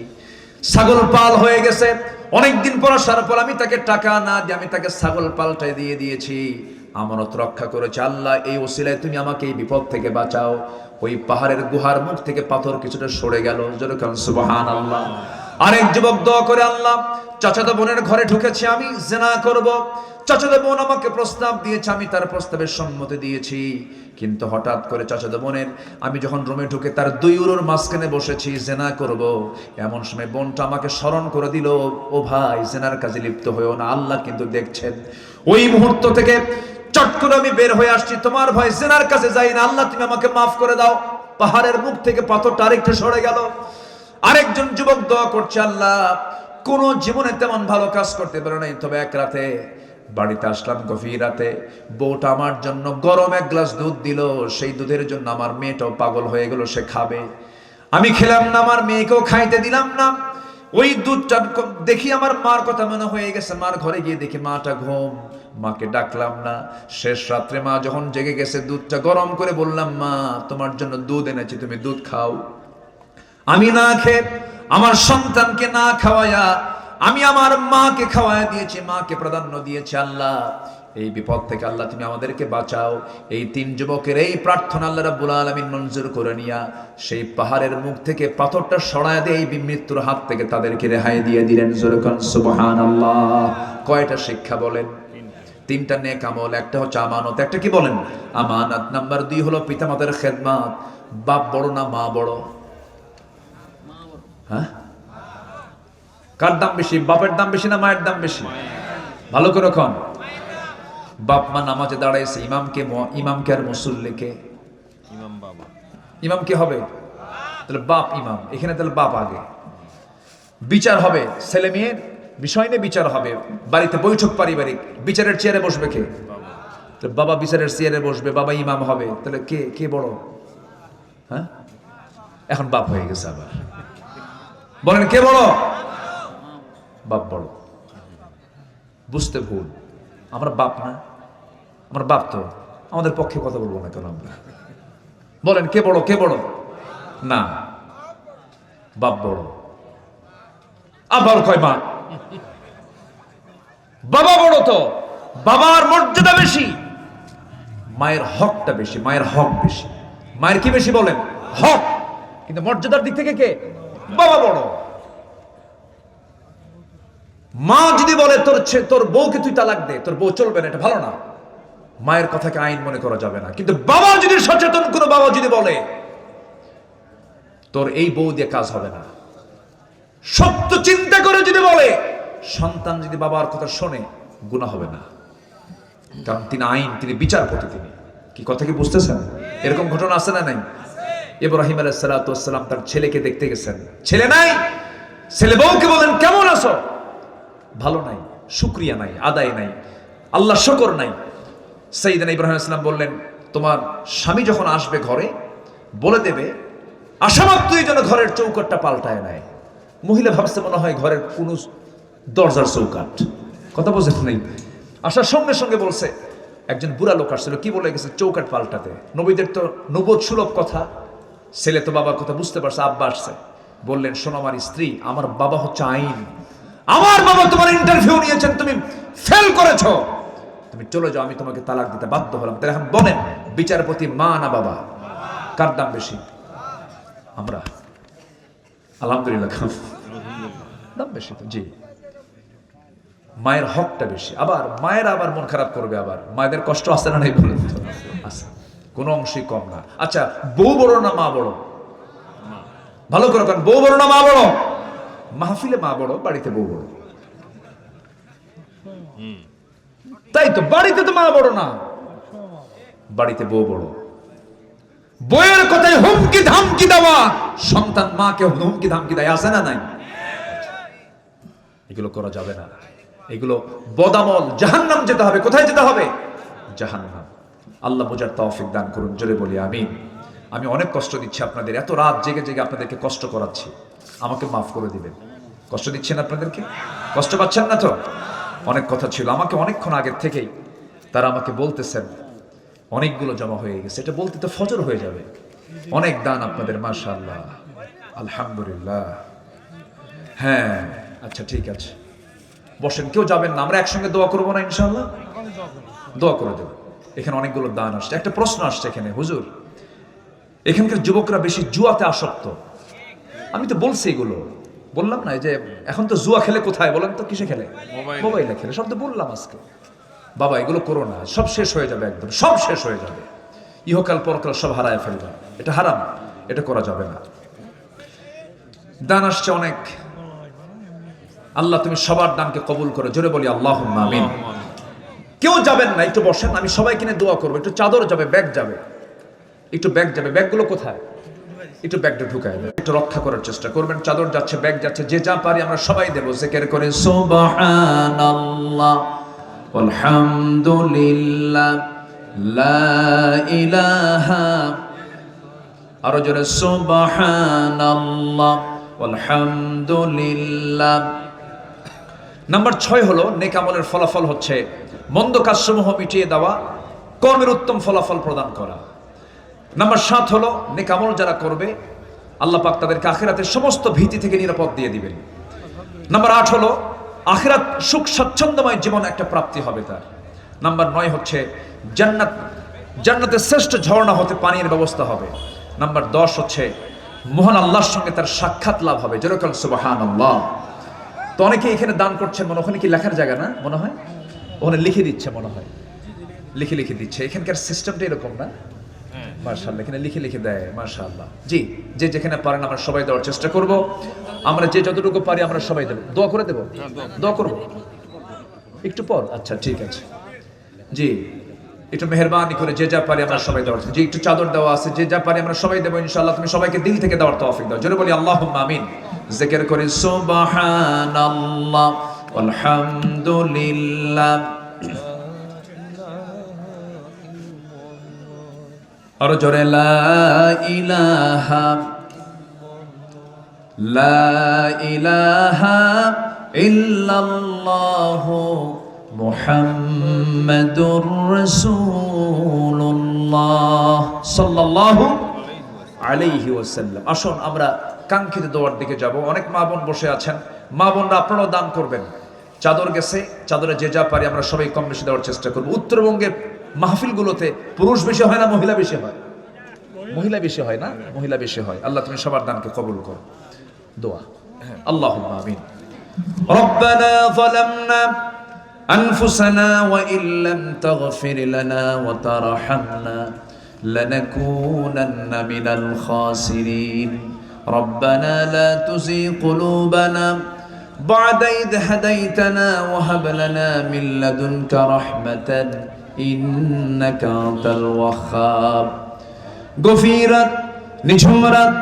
[SPEAKER 1] ছাগল পাল হয়ে গেছে, অনেকদিন পর আসার পর আমি তাকে টাকা না দিয়ে আমি তাকে ছাগল পালটাই দিয়ে দিয়েছি। আমানত রক্ষা করেছে। আল্লাহ এই ওসিলায় তুমি আমাকে এই বিপদ থেকে বাঁচাও। ওই পাহাড়ের গুহার মুখ থেকে পাথর কিছুটা সরে গেল। জোরে বলেন সুবহানাল্লাহ। আরেক যুবক দোয়া করে, আল্লাহ চাচাতো বোনের ঘরে ঢুকেছি, আমি জিনা করব। চাচাতো বোন আমাকে প্রস্তাব দিয়েছে, আমি তার প্রস্তাবে সম্মতি দিয়েছি, কিন্তু হঠাৎ করে চাচাতো বোনের আমি যখন রুমে ঢুকে তার 2 উরুর মাঝখানে বসেছি, জিনা করব। এমন সময় বোনটা আমাকে স্মরণ করে দিল, ও ভাই জিনার কাজে লিপ্ত হয়েও না, আল্লাহ কিন্তু দেখছেন। ওই মুহূর্ত থেকে চট করে আমি বের হয়ে আসছি, তোমার ভাই জিনার কাছে যাই না, আল্লাহ তুমি আমাকে মাফ করে দাও। পাহাড়ের মুখ থেকে পাথরটা আরেকটু সরে গেল। আরেকজন যুবক দোয়া করছে, আল্লাহ কোন জীবনে তেমন ভালো কাজ করতে পারে নাই, তবে এক রাতে বাড়িতে আসলাম গভীর রাতে, বউটা আমার জন্য গরম 1 গ্লাস দুধ দিল। সেই দুধের জন্য আমার মেয়েটাও পাগল হয়ে গেল, সে খাবে। আমি খেলাম না, আমার মেয়েকেও খাইতে দিলাম না। ওই দুধটা দেখি আমার মার কথা মনে হয়ে গেছে। মার ঘরে গিয়ে দেখি মাটা ঘুম, মাকে ডাকলাম না। শেষ রাত্রে মা যখন জেগে গেছে, দুধটা গরম করে বললাম, মা তোমার জন্য দুধ এনেছি, তুমি দুধ খাও। আমি না খেয়ে আমার সন্তানকে না খাওয়ায়া আমি আমার মাকে খাওয়ায়া দিয়েছি, মাকে প্রাধান্য দিয়েছি। আল্লাহ এই বিপদ থেকে আল্লাহ তুমি আমাদেরকে বাঁচাও। এই 3 যুবকের এই প্রার্থনা আল্লাহ রাব্বুল আলামিন মঞ্জুর করে নিয়া সেই পাহাড়ের মুখ থেকে পাথরটা সরায়া দিয়ে এই মৃত্যুর হাত থেকে তাদেরকে রেহাই দিয়ে দিলেন। জোরে বলেন সুবহানাল্লাহ। কয়টা শিক্ষা বলেন? 3টা নেক আমল, একটা হচ্ছে আমানত, একটা কি বলেন? আমানত। নাম্বার 2 হলো পিতামাতার খেদমত। বাপ বড় না মা বড়? হ্যাঁ, কার দাম বেশি? বাপের দাম বেশি না মায়ের দাম বেশি? ভালো করে কোন। বাপ মা নামাজে দাঁড়াইছে, ইমামকে আর মুসল্লিকে?
[SPEAKER 2] ইমাম বাবা।
[SPEAKER 1] ইমাম কে হবে? তাহলে বাপ ইমাম, এখানে তাহলে বাপ আগে। বিচার হবে ছেলে মেয়ের বিষয় নিয়ে, বিচার হবে বাড়িতে, বৈঠক পারিবারিক, বিচারের চেয়ারে বসবে কে? বাবা বিচারের চেয়ারে বসবে, বাবা ইমাম হবে। তাহলে কে কে বড়? হ্যাঁ, এখন বাপ হয়ে গেছে আবার। বলেন কে বড়? বাপ বড়। বুঝতে ভুল, আমরা বাপ না, আমরা বাপ তো আমাদের পক্ষে কথা বলবো না কেন আমরা? বলেন কে বড়? কে বড়? না, বাপ বড়। আবার কয় মা, বাবা বড় তো, বাবার মর্যাদা বেশি, মায়ের হকটা বেশি, মায়ের হক বেশি। মায়ের কি বেশি বলেন? হক। কিন্তু মর্যাদার দিক থেকে কে? বাবা বড়। মা যদি বলে তোর বউকে তুই তালাক দে, তোর বউ চলবে না, এটা ভালো না, মায়ের কথাকে আইন মনে করা যাবে না। কিন্তু বাবা যদি সচেতন, কোনো বাবা যদি বলে তোর এই বউ দিয়ে কাজ হবে না, সত্য চিন্তা করে যদি বলে, সন্তান যদি বাবার কথা শোনে, গুনাহ হবে না। কারণ তিনি আইন, তিনি বিচারপতি। তিনি কি কথা কি বুঝতেছেন? এরকম ঘটনা আছে না নাই? ইব্রাহিম আলাইহিস সালাতু ওয়াস সালাম তার ছেলেকে দেখতে গেছেন, ছেলে নাই, ছেলে বউকে বলেন কেমন আছো? ভালো নাই, শুকরিয়া নাই, আদায় নাই, আল্লাহ শুকর নাই। সাইয়েদনা ইব্রাহিম আলাইহিস সালাম বললেন, তোমার স্বামী যখন আসবে ঘরে, বলে দেবে আশামাত্রই যেন ঘরের চৌকাটটা পাল্টায় নেয়। মহিলা ভাবছে মনে হয় ঘরের কোন দরজার চৌকাট। কথা বোঝেন নাই? আসার সঙ্গে সঙ্গে বলছে, একজন বুড়া লোক আসছিল, কি বলে গেছে? চৌকাট পাল্টাতে। নবীদের তো নবুয়ত সুলভ কথা। ছেলে তো বাবার কথা বুঝতে পারছে, আব্বা আসছে, বললেন শোনো আমার স্ত্রী, আমার বাবা হচ্ছে আইন, আমার বাবা তোমার ইন্টারভিউ নিয়েছেন, তুমি ফেল করেছো, তুমি চলে যাও, আমি তোমাকে তালাক দিতে বাধ্য হলাম। তাহলে এখন বলেন, বিচারপতি মা না বাবা? কার দাম বেশি? আমরা আলহামদুলিল্লাহ দাম বেশি তো। জি, মায়ের হকটা বেশি। আবার মায়ের আবার মন খারাপ করবে, আবার মায়েদের কষ্ট আছে না নাই বলেন তো? আছে, কোনো অংশই কম না। আচ্ছা, বউ বড় না মা বড়? ভালো করে কেন, বউ বড় না মা বড়? মাহফিলে মা বড়, বাড়িতে বউ বড়। তাই তো, বাড়িতে তো মা বড় না, বাড়িতে বউ বড়। বইয়ের কথায় হুমকি ধামকি দেওয়া, সন্তান মাকে হুমকি ধামকি দেয়, আছে না নাই? এগুলো করা যাবে না, এগুলো বদামল। জাহান্নাম যেতে হবে। কোথায় যেতে হবে? জাহান্নাম। আল্লাহ বোঝার তৌফিক দান করুন, জোরে বলি আমিন। আমি অনেক কষ্ট দিচ্ছি আপনাদের, এত রাত জেগে জেগে আপনাদেরকে কষ্ট করাচ্ছি, আমাকে মাফ করে দিবেন। কষ্ট দিচ্ছেন আপনাদেরকে? কষ্ট পাচ্ছেন না তো? অনেক কথা ছিল, আমাকে অনেকক্ষণ আগের থেকেই তারা আমাকে বলতেছেন, অনেকগুলো জমা হয়ে গেছে, এটা বলতে তো ফজর হয়ে যাবে। অনেক দান আপনাদের, মাশাআল্লাহ, আলহামদুলিল্লাহ। হ্যাঁ, আচ্ছা ঠিক আছে, বসেন, কেউ যাবেন না, আমরা একসঙ্গে দোয়া করবো না ইনশাআল্লাহ? দোয়া করে দেব। এখানে অনেকগুলো দান আসছে। একটা প্রশ্ন আসছে এখানে, হুজুর এখানকার যুবকরা বেশি জুয়াতে আসক্ত। আমি তো বলছি এগুলো, বললাম না যে এখন তো জুয়া খেলে কোথায় বলেন তো? কিসে খেলে? মোবাইলে খেলে। সব তো বললাম আজকে। বাবা এগুলো করো না, সব শেষ হয়ে যাবে, একদম সব শেষ হয়ে যাবে, ইহকাল পরকাল সব হারায় ফেলবে। এটা হারাম, এটা করা যাবে না। দান আসছে অনেক, আল্লাহ তুমি সবার দানকে কবুল করে, জোরে বলি আল্লাহুম্মা আমিন। কেউ যাবেন না, একটু বসেন, আমি সবাইকে নিয়ে দোয়া করবো। একটু চাদর যাবে, ব্যাগ যাবে, একটু ব্যাগ যাবে। ব্যাগগুলো কোথায়? একটু ব্যাগটা ঢুকায় দেবে, একটু রক্ষা করার চেষ্টা করবেন। চাদর যাচ্ছে, ব্যাগ যাচ্ছে, যে যা পারি আমরা সবাই দেবো। জিকির করে সুবহানাল্লাহ আলহামদুলিল্লাহ লা ইলাহা, আরো জোরে সুবহানাল্লাহ আলহামদুলিল্লাহ। নাম্বার 6 হলো নেক আমলের ফলাফল হচ্ছে মন্দ কাজসমূহ মিটিয়ে দেওয়া, কর্মের উত্তম ফলাফল প্রদান করা। নাম্বার 7 হলো নেক আমল যারা করবে আল্লাহ পাক তাদেরকে আখিরাতের সমস্ত ভীতি থেকে নিরাপদ দিয়ে দিবেন। নাম্বার 8 হলো আখিরাত সুখ স্বাচ্ছন্দ্যময় জীবন একটা প্রাপ্তি হবে তার। নাম্বার 9 হচ্ছে জান্নাতের শ্রেষ্ঠ ঝর্ণা হতে পানির ব্যবস্থা হবে। নাম্বার 10 হচ্ছে মহান আল্লাহর সঙ্গে তার সাক্ষাৎ লাভ হবে, যেরকম সুবহানাল্লাহ। তো অনেকে এখানে দান করছেন, মনে ওখানে কি লেখার জায়গা না মনে হয়, ওখানে লিখে দিচ্ছে মনে হয়, লিখে দিচ্ছে। এখানকার সিস্টেমটা এরকম না, মাশাআল্লাহ, এখানে লিখে লিখে দেয়, মাশাআল্লাহ। জি, যে যেখানে পারেন আমরা সবাই দেওয়ার চেষ্টা করব। আমরা যে যতটুকু পারি আমরা সবাই দেব। দোয়া করে দেব, দোয়া করব একটু পর। আচ্ছা ঠিক আছে, জি একটু মেহেরবানি করে যে যা পারি আমরা সবাই দেওয়ার। জি একটু চাদর দেওয়া আছে, যে যা পারি আমরা সবাই দেবো ইনশাআল্লাহ। তুমি সবাইকে দিল থেকে দেওয়ার তৌফিক দাও। জোরে বলি আল্লাহুম্মা আমিন। জিকির করি সুবহানাল্লাহ আলহামদুলিল্লাহ। আর জোরে লা ইলাহা ইল্লাল্লাহু মুহাম্মাদুর রাসূলুল্লাহ সাল্লাল্লাহু আলাইহি ওয়াসাল্লাম। আসুন আমরা কাঙ্ক্ষিত দোয়ার দিকে যাব। অনেক মা বোন বসে আছেন, মা বোনরা আপনারাও দান করবেন। চাদর গেছে, চাদরে যে যা পারি আমরা সবাই কম বেশি দেওয়ার চেষ্টা করব। উত্তরবঙ্গের মাহফিলগুলোতে পুরুষ বেশি হয় না মহিলা বেশি হয়? মহিলা বেশি হয় না? মহিলা বেশি হয়। আল্লাহ তুমি সবার দানকে কবুল করো। দোয়া আল্লাহুম্মা আমিন। রব্বানা যালামনা أنفسنا وإن لم تغفر لنا وترحمنا لنكونن من الخاسرين ربنا لا تزغ قلوبنا بعد إذ هديتنا وهب لنا من لدنك رحمة إنك أنت الوهاب গফিরাত নিঝুমরাত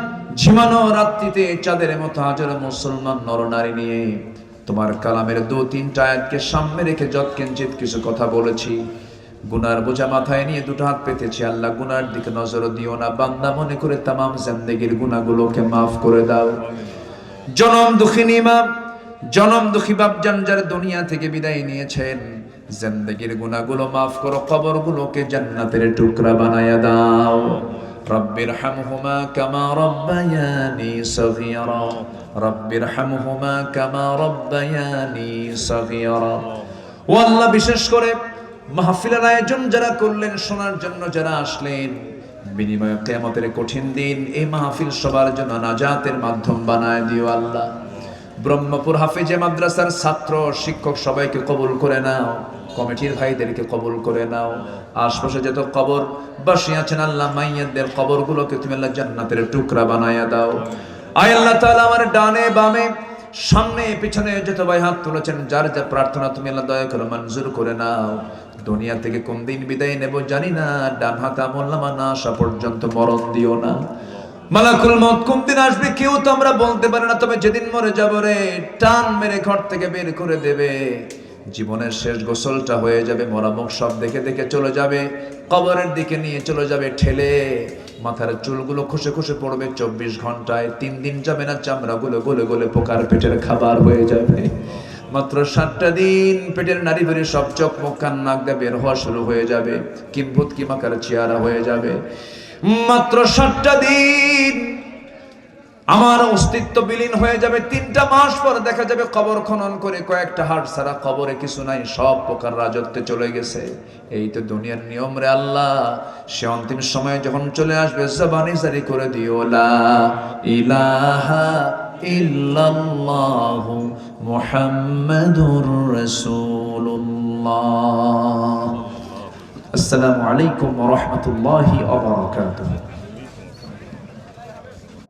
[SPEAKER 1] ঝিমানো রাত্রিতে চাঁদের মতো হাজার মুসলমান নরনারী নিয়ে তোমার কালামের 2-3টা আয়াতকে সামনে রেখে যৎকিঞ্চিত কিছু কথা বলেছি। গুনার বোঝা মাথায় নিয়ে দুটো হাত পেতেছি। আল্লাহ গুনার দিকে নজর দিও না, বান্দা মনে করে তামাম জিন্দেগির গুনাহগুলোকে মাফ করে দাও। জনম দুঃখিনী মা, জনম দুঃখী বাপজান যারা দুনিয়া থেকে বিদায় নিয়েছেন, জিন্দেগির গুনাহগুলো মাফ করো, কবরগুলোকে জান্নাতের টুকরা বানায়া দাও। রব্বিরহামহুমা কামা রব্বায়ানি সগীরা রব্বিরহামহুমা কামা রব্বায়ানি সগীরা। ও আল্লাহ, বিশেষ করে মাহফিলের আয়োজন যারা করলেন, শোনার জন্য যারা আসলেন, বিনিময়ে কিয়ামতের কঠিন দিন এই মাহফিল সবার জন্য নাজাতের মাধ্যম বানায় দিও আল্লাহ। ব্রহ্মপুর হাফেজে মাদ্রাসার ছাত্র শিক্ষক সবাইকে কবুল করে নাও, কমিটির ভাইদেরকে কবুল করে নাও। আশপাশে যত কবর বাসী আছেন আল্লাহ, মাইয়াদের কবরগুলোকে তুমি আল্লাহ জান্নাতের টুকরা বানায়া দাও। আয় আল্লাহ তাআলা, আমার ডানে বামে সামনে পিছনে যত ভাই হাত তুলেছেন, যার যা প্রার্থনা তুমি আল্লাহ দয়া করে মঞ্জুর করে নাও। দুনিয়া থেকে কোন দিন বিদায় নেব জানি না, ডান হাতে আমলনামা না আসা পর্যন্ত মরণ দিও না। মালাকুল মউত কোন দিন আসবে কেউ তো আমরা বলতে পারি না, তবে যেদিন মরে যাব রে, টান মেরে ঘর থেকে বের করে দেবে। জীবনের শেষ গোসলটা হয়ে যাবে, মরা মুখ সব দেখে দেখে চলে যাবে, কবরের দিকে নিয়ে চলে যাবে ঠেলে। মাথার চুলগুলো খসে খসে পড়বে 24 ঘন্টায়। 3 দিন যাবে না, চামড়াগুলো গলে গলে পোকার পেটের খাবার হয়ে যাবে। মাত্র 7টা দিন পেটের নাড়ি ভেড়ি সব চোখ মুখ কান নাক দিয়ে বের হওয়া শুরু হয়ে যাবে, কিম্ভূত কিমাকার চেহারা হয়ে যাবে। মাত্র 7টা দিন আমার অস্তিত্ব বিলীন হয়ে যাবে। 3টা মাস পর দেখা যাবে কবর খনন করে কয়েকটা হাড় ছাড়া কবরে কিছু নাই, সব পোকার রাজত্বে চলে গেছে। এই তো দুনিয়ার নিয়ম রে আল্লাহ। সে অন্তিম সময় যখন চলে আসবে, জবানি জারি করে দিও লা ইলাহা ইল্লাল্লাহু মুহাম্মাদুর রাসূলুল্লাহ। আসসালামু আলাইকুম ওয়া রাহমাতুল্লাহি ওয়া বারাকাতুহু।